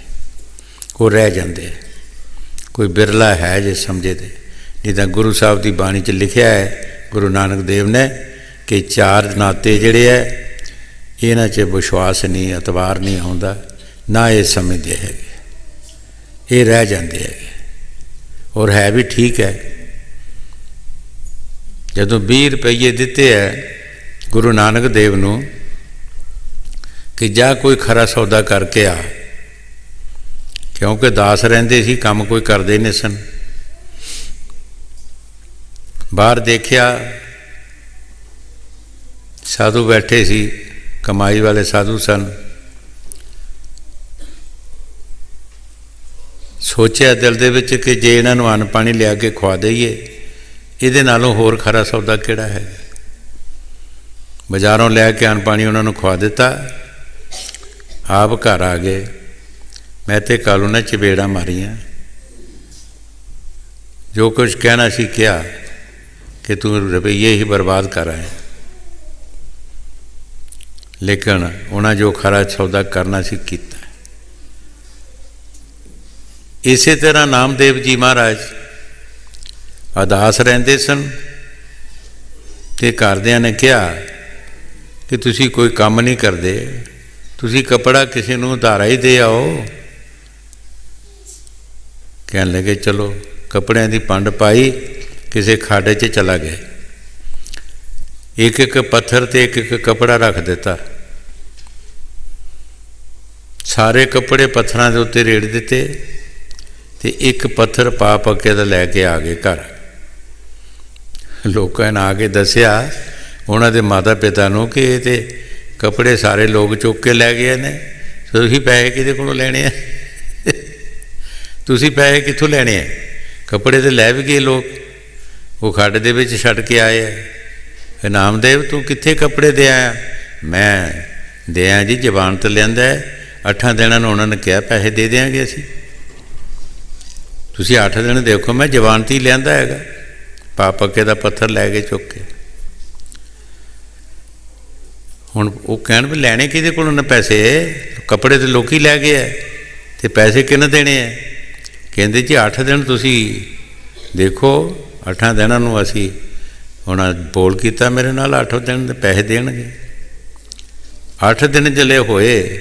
ਉਹ ਰਹਿ ਜਾਂਦੇ ਹੈ। ਕੋਈ ਬਿਰਲਾ ਹੈ ਜੇ ਸਮਝੇ ਦੇ। ਨਹੀਂ ਤਾਂ ਗੁਰੂ ਸਾਹਿਬ ਦੀ ਬਾਣੀ 'ਚ ਲਿਖਿਆ ਹੈ ਗੁਰੂ ਨਾਨਕ ਦੇਵ ਨੇ ਕਿ ਚਾਰ ਨਾਤੇ ਜਿਹੜੇ ਹੈ ਇਹਨਾਂ 'ਚ ਵਿਸ਼ਵਾਸ ਨਹੀਂ, ਇਤਬਾਰ ਨਹੀਂ ਆਉਂਦਾ, ਨਾ ਇਹ ਸਮਝਦੇ ਹੈਗੇ, ਇਹ ਰਹਿ ਜਾਂਦੇ ਹੈਗੇ। ਔਰ ਹੈ ਵੀ ਠੀਕ ਹੈ। ਜਦੋਂ 20 ਰੁਪਈਏ ਦਿੱਤੇ ਹੈ ਗੁਰੂ ਨਾਨਕ ਦੇਵ ਨੂੰ ਕਿ ਜਾ ਕੋਈ ਖਰਾ ਸੌਦਾ ਕਰਕੇ ਆ, ਕਿਉਂਕਿ ਦਾਸ ਰਹਿੰਦੇ ਸੀ, ਕੰਮ ਕੋਈ ਕਰਦੇ ਨਹੀਂ ਸਨ। ਬਾਹਰ ਦੇਖਿਆ ਸਾਧੂ ਬੈਠੇ ਸੀ, ਕਮਾਈ ਵਾਲੇ ਸਾਧੂ ਸਨ। ਸੋਚਿਆ ਦਿਲ ਦੇ ਵਿੱਚ ਕਿ ਜੇ ਇਹਨਾਂ ਨੂੰ ਅੰਨ ਪਾਣੀ ਲਿਆ ਕੇ ਖਵਾ ਦਈਏ, ਇਹਦੇ ਨਾਲੋਂ ਹੋਰ ਖਰਾ ਸੌਦਾ ਕਿਹੜਾ ਹੈ। ਬਾਜ਼ਾਰੋਂ ਲੈ ਕੇ ਅੰਨ ਪਾਣੀ ਉਹਨਾਂ ਨੂੰ ਖਵਾ ਦਿੱਤਾ, ਆਪ ਘਰ ਆ ਗਏ। ਮੈਂ ਤੇ ਕਾਲੂ ਨੇ ਚਪੇੜਾਂ ਮਾਰੀਆਂ, ਜੋ ਕੁਝ ਕਹਿਣਾ ਸੀ ਕਿਹਾ ਕਿ ਤੂੰ ਰੁਪਈਏ ਹੀ ਬਰਬਾਦ ਕਰ ਆਇਆ। ਲੇਕਿਨ ਉਹਨਾਂ ਜੋ ਖਰਾ ਸੌਦਾ ਕਰਨਾ ਸੀ ਕੀਤਾ। ਇਸੇ ਤਰ੍ਹਾਂ ਨਾਮਦੇਵ ਜੀ ਮਹਾਰਾਜ ਅਦਾਸ ਰਹਿੰਦੇ ਸਨ ਤੇ ਘਰਦਿਆਂ ਨੇ ਕਿਹਾ ਕਿ ਤੁਸੀਂ ਕੋਈ ਕੰਮ ਨਹੀਂ ਕਰਦੇ, ਤੁਸੀਂ ਕੱਪੜਾ ਕਿਸੇ ਨੂੰ ਉਧਾਰਾ ਹੀ ਦੇ ਆਓ। ਕਹਿਣ ਲੱਗੇ ਚਲੋ। ਕੱਪੜਿਆਂ ਦੀ ਪੰਡ ਪਾਈ, ਕਿਸੇ ਖਾਡੇ 'ਚ ਚਲਾ ਗਏ। ਇੱਕ ਇੱਕ ਪੱਥਰ ਤੇ ਇੱਕ ਇੱਕ ਕੱਪੜਾ ਰੱਖ ਦਿੱਤਾ। ਸਾਰੇ ਕੱਪੜੇ ਪੱਥਰਾਂ ਦੇ ਉੱਤੇ ਰੇੜ ਦਿੱਤੇ ਤੇ ਇੱਕ ਪੱਥਰ ਪਾ ਪੱਕੇ ਦਾ ਲੈ ਕੇ ਆ ਗਏ ਘਰ। ਲੋਕਾਂ ਨੇ ਆ ਕੇ ਦੱਸਿਆ ਉਹਨਾਂ ਦੇ ਮਾਤਾ ਪਿਤਾ ਨੂੰ ਕਿ ਇਹ ਤਾਂ ਕੱਪੜੇ ਸਾਰੇ ਲੋਕ ਚੁੱਕ ਕੇ ਲੈ ਗਏ ਨੇ, ਤੁਸੀਂ ਪੈਸੇ ਕਿਹਦੇ ਕੋਲੋਂ ਲੈਣੇ ਆ? ਤੁਸੀਂ ਪੈਸੇ ਕਿੱਥੋਂ ਲੈਣੇ ਆ? ਕੱਪੜੇ ਤਾਂ ਲੈ ਵੀ ਗਏ ਲੋਕ, ਉਹ ਖੱਡ ਦੇ ਵਿੱਚ ਛੱਡ ਕੇ ਆਏ ਆ। ਨਾਮਦੇਵ ਤੂੰ ਕਿੱਥੇ ਕੱਪੜੇ ਦੇ ਆਇਆ? ਮੈਂ ਦੇ ਆਇਆ ਜੀ, ਜ਼ਮਾਨਤ ਲਿਆਂਦਾ 8 ਦਿਨਾਂ ਨੂੰ ਉਹਨਾਂ ਨੇ ਕਿਹਾ ਪੈਸੇ ਦੇ ਦਿਆਂਗੇ ਅਸੀਂ। ਤੁਸੀਂ 8 ਦਿਨ ਦੇਖੋ, ਮੈਂ ਜ਼ਮਾਨਤ ਹੀ ਲਿਆਂਦਾ ਹੈਗਾ, ਪਾਪ ਪੱਕੇ ਦਾ ਪੱਥਰ ਲੈ ਕੇ ਚੁੱਕ ਕੇ। ਹੁਣ ਉਹ ਕਹਿਣ ਵੀ ਲੈਣੇ ਕਿਹਦੇ ਕੋਲੋਂ ਨੇ ਪੈਸੇ? ਕੱਪੜੇ ਤਾਂ ਲੋਕੀ ਲੈ ਗਏ ਹੈ ਅਤੇ ਪੈਸੇ ਕਿਹਨੇ ਦੇਣੇ ਹੈ? ਕਹਿੰਦੇ ਜੀ 8 ਦਿਨ ਤੁਸੀਂ ਦੇਖੋ, 8 ਦਿਨਾਂ ਨੂੰ ਅਸੀਂ ਹੁਣ ਬੋਲ ਕੀਤਾ ਮੇਰੇ ਨਾਲ, 8 ਦਿਨ ਦੇ ਪੈਸੇ ਦੇਣਗੇ। 8 ਦਿਨ ਜਲੇ ਹੋਏ,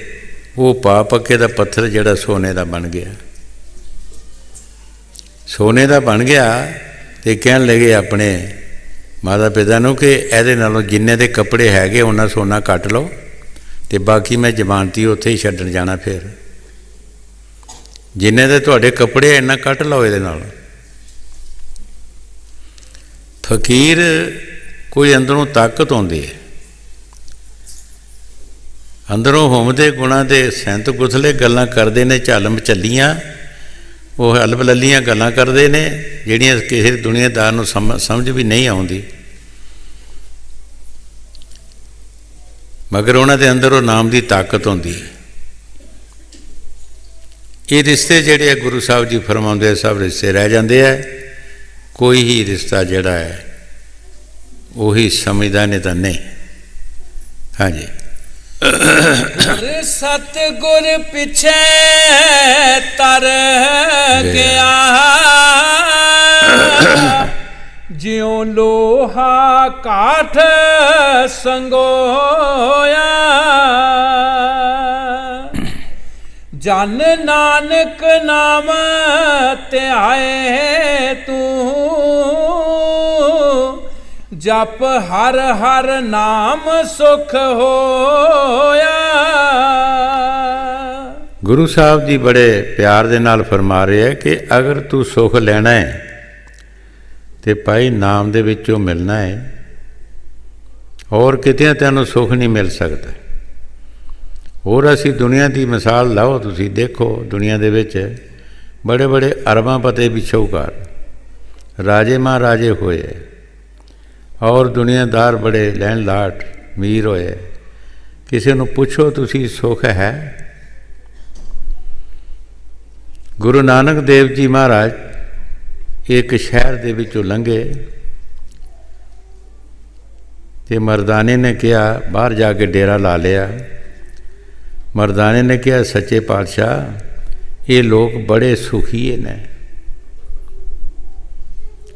ਉਹ ਪਾਪ ਪੱਕੇ ਦਾ ਪੱਥਰ ਜਿਹੜਾ ਸੋਨੇ ਦਾ ਬਣ ਗਿਆ, ਸੋਨੇ ਦਾ ਬਣ ਗਿਆ। ਅਤੇ ਕਹਿਣ ਲੱਗੇ ਆਪਣੇ ਮਾਤਾ ਪਿਤਾ ਨੂੰ ਕਿ ਇਹਦੇ ਨਾਲੋਂ ਜਿੰਨੇ ਦੇ ਕੱਪੜੇ ਹੈਗੇ ਉਹਨਾਂ ਸੋਨਾ ਕੱਟ ਲਓ ਅਤੇ ਬਾਕੀ ਮੈਂ ਜ਼ਮਾਨਤੀ ਉੱਥੇ ਹੀ ਛੱਡਣ ਜਾਣਾ। ਫਿਰ ਜਿੰਨੇ ਦੇ ਤੁਹਾਡੇ ਕੱਪੜੇ ਇੰਨਾ ਕੱਟ ਲਓ ਇਹਦੇ ਨਾਲ। ਫਕੀਰ ਕੋਈ ਅੰਦਰੋਂ ਤਾਕਤ ਆਉਂਦੀ ਹੈ, ਅੰਦਰੋਂ ਹੋਮਦੇ ਗੁਣਾਂ ਦੇ ਸੈਂਤ ਗੁਥਲੇ ਗੱਲਾਂ ਕਰਦੇ ਨੇ, ਝੱਲਮ ਝੱਲੀਆਂ, ਉਹ ਹਲਬ ਲੱਲੀਆਂ ਗੱਲਾਂ ਕਰਦੇ ਨੇ ਜਿਹੜੀਆਂ ਕਿਸੇ ਦੁਨੀਆਦਾਰ ਨੂੰ ਸਮਝ ਵੀ ਨਹੀਂ ਆਉਂਦੀ, ਮਗਰ ਉਹਨਾਂ ਦੇ ਅੰਦਰ ਉਹ ਨਾਮ ਦੀ ਤਾਕਤ ਹੁੰਦੀ ਹੈ। ਇਹ ਰਿਸ਼ਤੇ ਜਿਹੜੇ ਆ ਗੁਰੂ ਸਾਹਿਬ ਜੀ ਫਰਮਾਉਂਦੇ ਸਭ ਰਿਸ਼ਤੇ ਰਹਿ ਜਾਂਦੇ ਆ, ਕੋਈ ਹੀ ਰਿਸ਼ਤਾ ਜਿਹੜਾ ਹੈ ਉਹੀ ਸਮਝਦਾ ਨਹੀਂ ਤਾਂ ਨਹੀਂ। ਹਾਂਜੀ, ਸਤਿਗੁਰ ਪਿਛੇ ਤਰ ਗਿਆ, ਜਿਉ ਲੋਹਾ ਕਾਠ ਸੰਗੋਇਆ, ਜਨ ਨਾਨਕ ਨਾਮ ਧਿਆਏ ਤੂੰ, ਜਪ ਹਰ ਹਰ ਨਾਮ ਸੁਖ ਹੋਇਆ। ਗੁਰੂ ਸਾਹਿਬ ਜੀ ਬੜੇ ਪਿਆਰ ਦੇ ਨਾਲ ਫਰਮਾ ਰਹੇ ਹੈ ਕਿ ਅਗਰ ਤੂੰ ਸੁਖ ਲੈਣਾ ਹੈ ਤੇ ਭਾਈ ਨਾਮ ਦੇ ਵਿੱਚੋਂ ਮਿਲਣਾ ਹੈ, ਹੋਰ ਕਿਤੇ ਤੈਨੂੰ ਸੁਖ ਨਹੀਂ ਮਿਲ ਸਕਦਾ। ਹੋਰ ਅਸੀਂ ਦੁਨੀਆ ਦੀ ਮਿਸਾਲ ਲਾਓ, ਤੁਸੀਂ ਦੇਖੋ ਦੁਨੀਆ ਦੇ ਵਿੱਚ ਬੜੇ ਬੜੇ ਅਰਬਾਂ ਪਤੇ ਵਿਛੋਕਾਰ ਰਾਜੇ ਮਹਾਰਾਜੇ ਹੋਏ ਔਰ ਦੁਨੀਆਦਾਰ ਬੜੇ ਲੈਣ ਲਾਟ ਅਮੀਰ ਹੋਏ, ਕਿਸੇ ਨੂੰ ਪੁੱਛੋ ਤੁਸੀਂ ਸੁਖ ਹੈ? ਗੁਰੂ ਨਾਨਕ ਦੇਵ ਜੀ ਮਹਾਰਾਜ ਇੱਕ ਸ਼ਹਿਰ ਦੇ ਵਿੱਚੋਂ ਲੰਘੇ ਅਤੇ ਮਰਦਾਨੇ ਨੇ ਕਿਹਾ, ਬਾਹਰ ਜਾ ਕੇ ਡੇਰਾ ਲਾ ਲਿਆ। ਮਰਦਾਨੇ ਨੇ ਕਿਹਾ, ਸੱਚੇ ਪਾਤਸ਼ਾਹ ਇਹ ਲੋਕ ਬੜੇ ਸੁਖੀ ਨੇ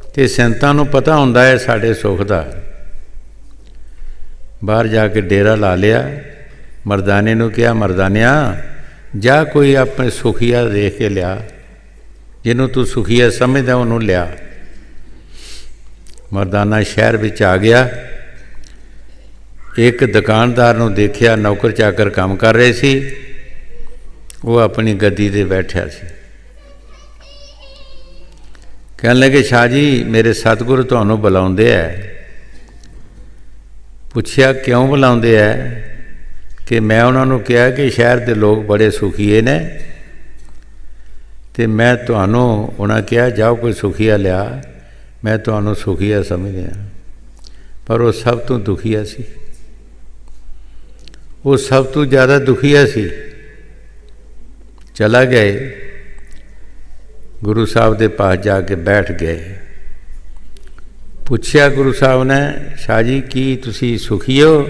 ਅਤੇ ਸੰਤਾਂ ਨੂੰ ਪਤਾ ਹੁੰਦਾ ਹੈ ਸਾਡੇ ਸੁੱਖ ਦਾ। ਬਾਹਰ ਜਾ ਕੇ ਡੇਰਾ ਲਾ ਲਿਆ। ਮਰਦਾਨੇ ਨੂੰ ਕਿਹਾ, ਮਰਦਾਨਿਆ ਜਾ ਕੋਈ ਆਪਣੇ ਸੁਖੀਆ ਦੇਖ ਕੇ ਲਿਆ, ਜਿਹਨੂੰ ਤੂੰ ਸੁਖੀਆ ਸਮਝਦਾ ਉਹਨੂੰ ਲਿਆ। ਮਰਦਾਨਾ ਸ਼ਹਿਰ ਵਿੱਚ ਆ ਗਿਆ, ਇੱਕ ਦੁਕਾਨਦਾਰ ਨੂੰ ਦੇਖਿਆ, ਨੌਕਰ ਚਾਕਰ ਕੰਮ ਕਰ ਰਹੇ ਸੀ, ਉਹ ਆਪਣੀ ਗੱਦੀ 'ਤੇ ਬੈਠਿਆ ਸੀ। ਕਹਿਣ ਲੱਗੇ, ਸ਼ਾਹ ਜੀ ਮੇਰੇ ਸਤਿਗੁਰੂ ਤੁਹਾਨੂੰ ਬੁਲਾਉਂਦੇ ਹੈ। ਪੁੱਛਿਆ ਕਿਉਂ ਬੁਲਾਉਂਦੇ ਹੈ? ਕਿ ਮੈਂ ਉਹਨਾਂ ਨੂੰ ਕਿਹਾ ਕਿ ਸ਼ਹਿਰ ਦੇ ਲੋਕ ਬੜੇ ਸੁਖੀਏ ਨੇ ਅਤੇ ਮੈਂ ਤੁਹਾਨੂੰ, ਉਹਨਾਂ ਕਿਹਾ ਜਾਓ ਕੋਈ ਸੁਖੀਆ ਲਿਆ, ਮੈਂ ਤੁਹਾਨੂੰ ਸੁਖੀਆ ਸਮਝਦਾ, ਪਰ ਉਹ ਸਭ ਤੋਂ ਦੁਖੀਆ ਸੀ, ਉਹ ਸਭ ਤੋਂ ਜ਼ਿਆਦਾ ਦੁਖੀਆ ਸੀ। ਚਲਾ ਗਏ, ਗੁਰੂ ਸਾਹਿਬ ਦੇ ਪਾਸ ਜਾ ਕੇ ਬੈਠ ਗਏ। ਪੁੱਛਿਆ ਗੁਰੂ ਸਾਹਿਬ ਨੇ, ਸ਼ਾਹ ਜੀ ਕੀ ਤੁਸੀਂ ਸੁਖੀ ਹੋ?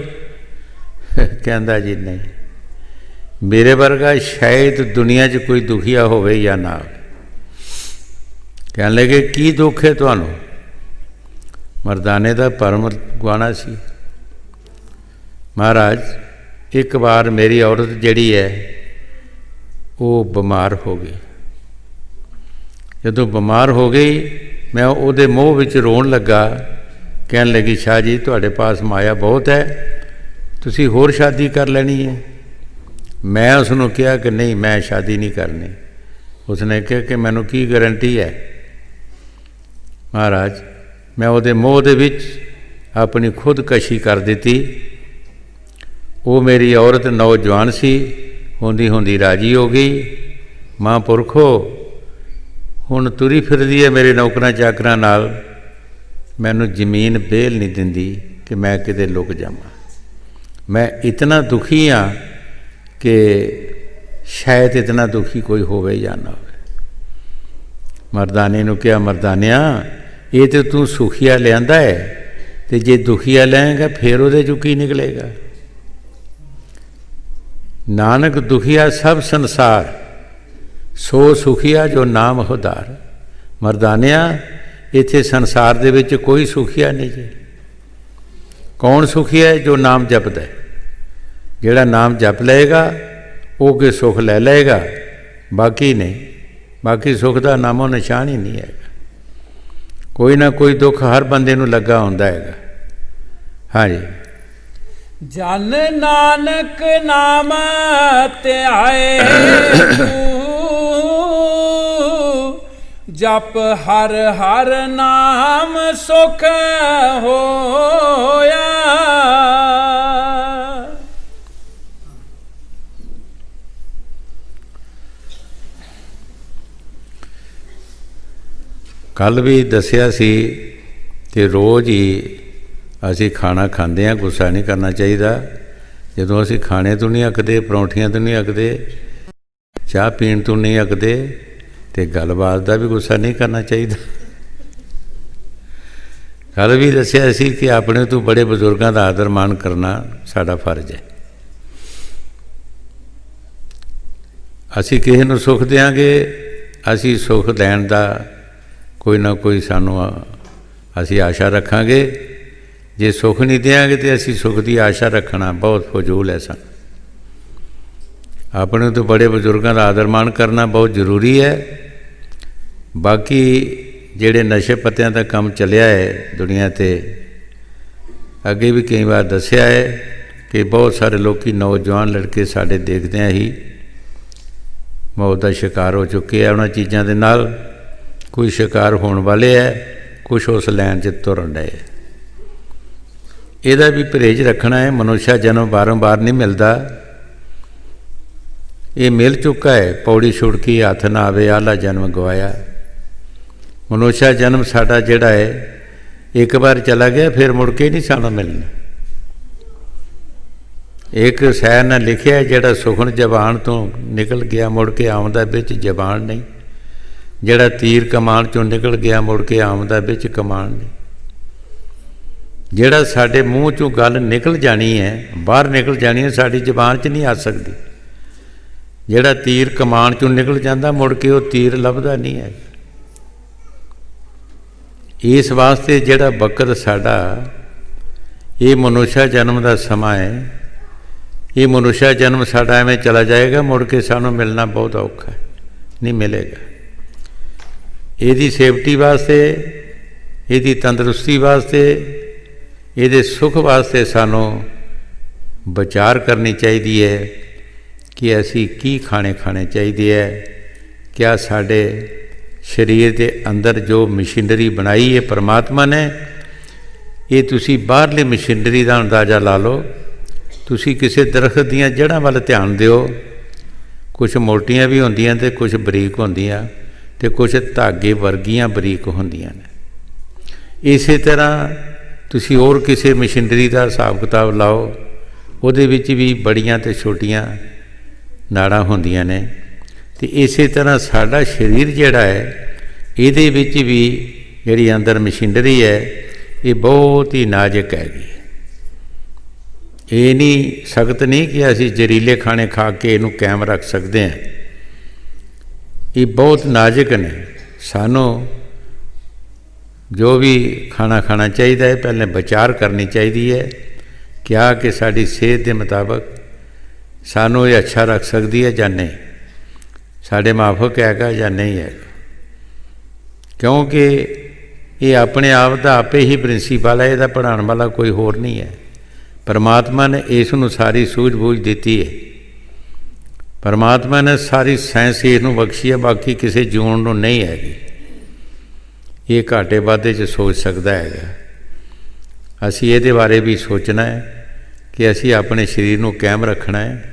ਕਹਿੰਦਾ ਜੀ ਨਹੀਂ, ਮੇਰੇ ਵਰਗਾ ਸ਼ਾਇਦ ਦੁਨੀਆ 'ਚ ਕੋਈ ਦੁਖੀਆ ਹੋਵੇ ਜਾਂ ਨਾ। ਕਹਿਣ ਲੱਗੇ ਕੀ ਦੁੱਖ ਹੈ ਤੁਹਾਨੂੰ? ਮਰਦਾਨੇ ਦਾ ਭਰਮ ਗਵਾਣਾ ਸੀ। ਮਹਾਰਾਜ ਇੱਕ ਵਾਰ ਮੇਰੀ ਔਰਤ ਜਿਹੜੀ ਹੈ ਉਹ ਬਿਮਾਰ ਹੋ ਗਈ। ਜਦੋਂ ਬਿਮਾਰ ਹੋ ਗਈ ਮੈਂ ਉਹਦੇ ਮੂੰਹ ਵਿੱਚ ਰੋਣ ਲੱਗਾ। ਕਹਿਣ ਲੱਗੀ, ਸ਼ਾਹ ਜੀ ਤੁਹਾਡੇ ਪਾਸ ਮਾਇਆ ਬਹੁਤ ਹੈ, ਤੁਸੀਂ ਹੋਰ ਸ਼ਾਦੀ ਕਰ ਲੈਣੀ ਹੈ। ਮੈਂ ਉਸ ਨੂੰ ਕਿਹਾ ਕਿ ਨਹੀਂ, ਮੈਂ ਸ਼ਾਦੀ ਨਹੀਂ ਕਰਨੀ। ਉਸਨੇ ਕਿਹਾ ਕਿ ਮੈਨੂੰ ਕੀ ਗਰੰਟੀ ਹੈ? ਮਹਾਰਾਜ ਮੈਂ ਉਹਦੇ ਮੂੰਹ ਦੇ ਵਿੱਚ ਆਪਣੀ ਖੁਦਕਸ਼ੀ ਕਰ ਦਿੱਤੀ। ਉਹ ਮੇਰੀ ਔਰਤ ਨੌਜਵਾਨ ਸੀ, ਹੁੰਦੀ ਹੁੰਦੀ ਰਾਜੀ ਹੋ ਗਈ। ਮਹਾਂਪੁਰਖੋ ਹੁਣ ਤੁਰੀ ਫਿਰਦੀ ਹੈ ਮੇਰੇ ਨੌਕਰਾਂ ਚਾਕਰਾਂ ਨਾਲ, ਮੈਨੂੰ ਜ਼ਮੀਨ ਬੇਲ ਨਹੀਂ ਦਿੰਦੀ ਕਿ ਮੈਂ ਕਿਤੇ ਲੁਕ ਜਾਵਾਂ। ਮੈਂ ਇਤਨਾ ਦੁਖੀ ਹਾਂ ਕਿ ਸ਼ਾਇਦ ਇਤਨਾ ਦੁਖੀ ਕੋਈ ਹੋਵੇ ਜਾਂ ਨਾ ਹੋਵੇ। ਮਰਦਾਨੇ ਨੂੰ ਕਿਹਾ, ਮਰਦਾਨਿਆ ਇਹ ਤਾਂ ਤੂੰ ਸੁਖੀਆ ਲਿਆਂਦਾ ਹੈ, ਅਤੇ ਜੇ ਦੁਖੀਆ ਲੈਂਗਾ ਫਿਰ ਉਹਦੇ 'ਚੋਂ ਕੀ ਨਿਕਲੇਗਾ। ਨਾਨਕ ਦੁਖੀਆ ਸਭ ਸੰਸਾਰ, ਸੋ ਸੁਖੀਆ ਜੋ ਨਾਮ ਹੁਦਾਰ। ਮਰਦਾਨਿਆ ਇੱਥੇ ਸੰਸਾਰ ਦੇ ਵਿੱਚ ਕੋਈ ਸੁਖੀਆ ਨਹੀਂ ਜੀ। ਕੌਣ ਸੁਖੀ ਹੈ? ਜੋ ਨਾਮ ਜਪਦਾ ਹੈ। ਜਿਹੜਾ ਨਾਮ ਜਪ ਲਏਗਾ ਉਹ ਕੇ ਸੁਖ ਲੈ ਲਏਗਾ, ਬਾਕੀ ਨਹੀਂ। ਬਾਕੀ ਸੁਖ ਦਾ ਨਾਮੋ ਨਿਸ਼ਾਨ ਹੀ ਨਹੀਂ ਹੈਗਾ। ਕੋਈ ਨਾ ਕੋਈ ਦੁੱਖ ਹਰ ਬੰਦੇ ਨੂੰ ਲੱਗਾ ਹੁੰਦਾ ਹੈਗਾ। ਹਾਂਜੀ। ਜਨ ਨਾਨਕ ਨਾਮ ਧਿਆਏ ਜਪ ਹਰ ਹਰ ਨਾਮ ਸੁਖ ਹੋਇਆ। ਕੱਲ੍ਹ ਵੀ ਦੱਸਿਆ ਸੀ ਕਿ ਰੋਜ਼ ਹੀ ਅਸੀਂ ਖਾਣਾ ਖਾਂਦੇ ਹਾਂ, ਗੁੱਸਾ ਨਹੀਂ ਕਰਨਾ ਚਾਹੀਦਾ। ਜਦੋਂ ਅਸੀਂ ਖਾਣੇ ਤੋਂ ਨਹੀਂ ਅੱਕਦੇ, ਪਰੌਂਠੀਆਂ ਤੋਂ ਨਹੀਂ ਅੱਕਦੇ, ਚਾਹ ਪੀਣ ਤੋਂ ਨਹੀਂ ਅੱਕਦੇ, ਅਤੇ ਗੱਲਬਾਤ ਦਾ ਵੀ ਗੁੱਸਾ ਨਹੀਂ ਕਰਨਾ ਚਾਹੀਦਾ। ਕੱਲ੍ਹ ਵੀ ਦੱਸਿਆ ਸੀ ਕਿ ਆਪਣੇ ਤੋਂ ਬੜੇ ਬਜ਼ੁਰਗਾਂ ਦਾ ਆਦਰ ਮਾਣ ਕਰਨਾ ਸਾਡਾ ਫਰਜ਼ ਹੈ। ਅਸੀਂ ਕਿਸੇ ਨੂੰ ਸੁੱਖ ਦਿਆਂਗੇ, ਅਸੀਂ ਸੁੱਖ ਲੈਣ ਦਾ ਕੋਈ ਨਾ ਕੋਈ ਅਸੀਂ ਆਸ਼ਾ ਰੱਖਾਂਗੇ। ਜੇ ਸੁੱਖ ਨਹੀਂ ਦਿਆਂਗੇ ਤਾਂ ਅਸੀਂ ਸੁੱਖ ਦੀ ਆਸ਼ਾ ਰੱਖਣਾ ਬਹੁਤ ਫਜ਼ੂਲ ਹੈ। ਸਾਨੂੰ ਆਪਣੇ ਤੋਂ ਬੜੇ ਬਜ਼ੁਰਗਾਂ ਦਾ ਆਦਰ ਮਾਣ ਕਰਨਾ ਬਹੁਤ ਜ਼ਰੂਰੀ ਹੈ। ਬਾਕੀ ਜਿਹੜੇ ਨਸ਼ੇ ਪੱਤਿਆਂ ਦਾ ਕੰਮ ਚੱਲਿਆ ਹੈ ਦੁਨੀਆ 'ਤੇ, ਅੱਗੇ ਵੀ ਕਈ ਵਾਰ ਦੱਸਿਆ ਹੈ ਕਿ ਬਹੁਤ ਸਾਰੇ ਲੋਕ ਨੌਜਵਾਨ ਲੜਕੇ ਸਾਡੇ ਦੇਖਦਿਆਂ ਹੀ ਮੌਤ ਦਾ ਸ਼ਿਕਾਰ ਹੋ ਚੁੱਕੇ ਆ ਉਹਨਾਂ ਚੀਜ਼ਾਂ ਦੇ ਨਾਲ। ਕੋਈ ਸ਼ਿਕਾਰ ਹੋਣ ਵਾਲੇ ਹੈ, ਕੁਛ ਉਸ ਲਾਈਨ 'ਚ ਤੁਰਨ ਡਏ। ਇਹਦਾ ਵੀ ਪਰਹੇਜ਼ ਰੱਖਣਾ ਹੈ। ਮਨੁੱਖਾ ਜਨਮ ਬਾਰੰਬਾਰ ਨਹੀਂ ਮਿਲਦਾ, ਇਹ ਮਿਲ ਚੁੱਕਾ ਹੈ। ਪੌੜੀ ਛੁੜਕੀ ਹੱਥ ਨਾ ਆਵੇ, ਆਲਾ ਜਨਮ ਗਵਾਇਆ। ਮਨੁੱਖਾ ਜਨਮ ਸਾਡਾ ਜਿਹੜਾ ਹੈ ਇੱਕ ਵਾਰ ਚਲਾ ਗਿਆ, ਫਿਰ ਮੁੜ ਕੇ ਨਹੀਂ ਸਾਨੂੰ ਮਿਲਣਾ। ਇੱਕ ਸ਼ਾਇਰ ਨੇ ਲਿਖਿਆ, ਜਿਹੜਾ ਸੁਖਨ ਜ਼ਬਾਨ ਤੋਂ ਨਿਕਲ ਗਿਆ ਮੁੜ ਕੇ ਆਉਂਦਾ ਵਿੱਚ ਜ਼ਬਾਨ ਨਹੀਂ। ਜਿਹੜਾ ਤੀਰ ਕਮਾਨ 'ਚੋਂ ਨਿਕਲ ਗਿਆ ਮੁੜ ਕੇ ਆਉਂਦਾ ਵਿੱਚ ਕਮਾਨ ਨਹੀਂ। ਜਿਹੜਾ ਸਾਡੇ ਮੂੰਹ 'ਚੋਂ ਗੱਲ ਨਿਕਲ ਜਾਣੀ ਹੈ, ਬਾਹਰ ਨਿਕਲ ਜਾਣੀ ਹੈ, ਸਾਡੀ ਜ਼ਬਾਨ 'ਚ ਨਹੀਂ ਆ ਸਕਦੀ। ਜਿਹੜਾ ਤੀਰ ਕਮਾਨ 'ਚੋਂ ਨਿਕਲ ਜਾਂਦਾ ਮੁੜ ਕੇ ਉਹ ਤੀਰ ਲੱਭਦਾ ਨਹੀਂ ਹੈ। ਇਸ ਵਾਸਤੇ ਜਿਹੜਾ ਵਕਤ ਸਾਡਾ ਇਹ ਮਨੁੱਖਾ ਜਨਮ ਦਾ ਸਮਾਂ ਹੈ, ਇਹ ਮਨੁੱਖਾ ਜਨਮ ਸਾਡਾ ਐਵੇਂ ਚਲਾ ਜਾਏਗਾ, ਮੁੜ ਕੇ ਸਾਨੂੰ ਮਿਲਣਾ ਬਹੁਤ ਔਖਾ ਹੈ, ਨਹੀਂ ਮਿਲੇਗਾ। ਇਹਦੀ ਸੇਫਟੀ ਵਾਸਤੇ, ਇਹਦੀ ਤੰਦਰੁਸਤੀ ਵਾਸਤੇ, ਇਹਦੇ ਸੁੱਖ ਵਾਸਤੇ ਸਾਨੂੰ ਵਿਚਾਰ ਕਰਨੀ ਚਾਹੀਦੀ ਹੈ ਕਿ ਅਸੀਂ ਕੀ ਖਾਣੇ ਚਾਹੀਦੇ ਹੈ। ਕਿਆ ਸਾਡੇ ਸਰੀਰ ਦੇ ਅੰਦਰ ਜੋ ਮਸ਼ੀਨਰੀ ਬਣਾਈ ਹੈ ਪਰਮਾਤਮਾ ਨੇ, ਇਹ ਤੁਸੀਂ ਬਾਹਰਲੀ ਮਸ਼ੀਨਰੀ ਦਾ ਅੰਦਾਜ਼ਾ ਲਾ ਲਓ। ਤੁਸੀਂ ਕਿਸੇ ਦਰਖਤ ਦੀਆਂ ਜੜ੍ਹਾਂ ਵੱਲ ਧਿਆਨ ਦਿਓ, ਕੁਛ ਮੋਟੀਆਂ ਵੀ ਹੁੰਦੀਆਂ ਅਤੇ ਕੁਛ ਬਰੀਕ ਹੁੰਦੀਆਂ, ਅਤੇ ਕੁਛ ਧਾਗੇ ਵਰਗੀਆਂ ਬਰੀਕ ਹੁੰਦੀਆਂ ਨੇ। ਇਸੇ ਤਰ੍ਹਾਂ ਤੁਸੀਂ ਹੋਰ ਕਿਸੇ ਮਸ਼ੀਨਰੀ ਦਾ ਹਿਸਾਬ ਕਿਤਾਬ ਲਾਓ, ਉਹਦੇ ਵਿੱਚ ਵੀ ਬੜੀਆਂ ਅਤੇ ਛੋਟੀਆਂ ਨਾੜਾਂ ਹੁੰਦੀਆਂ ਨੇ। ਅਤੇ ਇਸੇ ਤਰ੍ਹਾਂ ਸਾਡਾ ਸਰੀਰ ਜਿਹੜਾ ਹੈ, ਇਹਦੇ ਵਿੱਚ ਵੀ ਜਿਹੜੀ ਅੰਦਰ ਮਸ਼ੀਨਰੀ ਹੈ, ਇਹ ਬਹੁਤ ਹੀ ਨਾਜ਼ੁਕ ਹੈਗੀ। ਇਹ ਨਹੀਂ ਸਖਤ ਨਹੀਂ ਕਿ ਅਸੀਂ ਜ਼ਹਿਰੀਲੇ ਖਾਣੇ ਖਾ ਕੇ ਇਹਨੂੰ ਕਾਇਮ ਰੱਖ ਸਕਦੇ ਹਾਂ। ਇਹ ਬਹੁਤ ਨਾਜ਼ੁਕ ਨੇ। ਸਾਨੂੰ ਜੋ ਵੀ ਖਾਣਾ ਚਾਹੀਦਾ ਹੈ, ਪਹਿਲਾਂ ਵਿਚਾਰ ਕਰਨੀ ਚਾਹੀਦੀ ਹੈ ਕਿਆ ਕਿ ਸਾਡੀ ਸਿਹਤ ਦੇ ਮੁਤਾਬਕ ਸਾਨੂੰ ਇਹ ਅੱਛਾ ਰੱਖ ਸਕਦੀ ਹੈ ਜਾਂ ਨਹੀਂ, ਸਾਡੇ ਮਾਫਕ ਹੈਗਾ ਜਾਂ ਨਹੀਂ ਹੈਗਾ। ਕਿਉਂਕਿ ਇਹ ਆਪਣੇ ਆਪ ਦਾ ਆਪੇ ਹੀ ਪ੍ਰਿੰਸੀਪਲ ਹੈ, ਇਹਦਾ ਪੜ੍ਹਾਉਣ ਵਾਲਾ ਕੋਈ ਹੋਰ ਨਹੀਂ ਹੈ। ਪਰਮਾਤਮਾ ਨੇ ਇਸ ਨੂੰ ਸਾਰੀ ਸੂਝ ਬੂਝ ਦਿੱਤੀ ਹੈ। ਪਰਮਾਤਮਾ ਨੇ ਸਾਰੀ ਸਾਇੰਸ ਇਸ ਨੂੰ ਬਖਸ਼ੀ ਹੈ, ਬਾਕੀ ਕਿਸੇ ਜੂਨ ਨੂੰ ਨਹੀਂ ਹੈਗੀ। ਇਹ ਘਾਟੇ ਵਾਧੇ 'ਚ ਸੋਚ ਸਕਦਾ ਹੈਗਾ। ਅਸੀਂ ਇਹਦੇ ਬਾਰੇ ਵੀ ਸੋਚਣਾ ਹੈ ਕਿ ਅਸੀਂ ਆਪਣੇ ਸਰੀਰ ਨੂੰ ਕਾਇਮ ਰੱਖਣਾ ਹੈ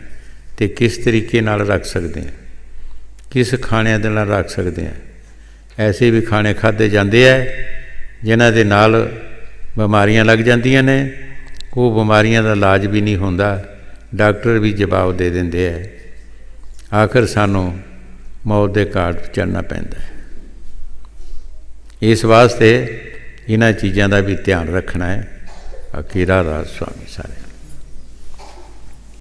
ਅਤੇ ਕਿਸ ਤਰੀਕੇ ਨਾਲ ਰੱਖ ਸਕਦੇ ਹਾਂ, ਕਿਸ ਖਾਣਿਆਂ ਦੇ ਨਾਲ ਰੱਖ ਸਕਦੇ ਹਾਂ। ਐਸੇ ਵੀ ਖਾਣੇ ਖਾਧੇ ਜਾਂਦੇ ਹੈ ਜਿਨ੍ਹਾਂ ਦੇ ਨਾਲ ਬਿਮਾਰੀਆਂ ਲੱਗ ਜਾਂਦੀਆਂ ਨੇ, ਉਹ ਬਿਮਾਰੀਆਂ ਦਾ ਇਲਾਜ ਵੀ ਨਹੀਂ ਹੁੰਦਾ, ਡਾਕਟਰ ਵੀ ਜਵਾਬ ਦੇ ਦਿੰਦੇ ਹੈ, ਆਖਰ ਸਾਨੂੰ ਮੌਤ ਦੇ ਘਾਟ ਚੜ੍ਹਨਾ ਪੈਂਦਾ ਹੈ। ਇਸ ਵਾਸਤੇ ਇਹਨਾਂ ਚੀਜ਼ਾਂ ਦਾ ਵੀ ਧਿਆਨ ਰੱਖਣਾ ਹੈ। ਬਾਕੀ ਰਾਧਾ ਸਵਾਮੀ ਸਾਰੇ।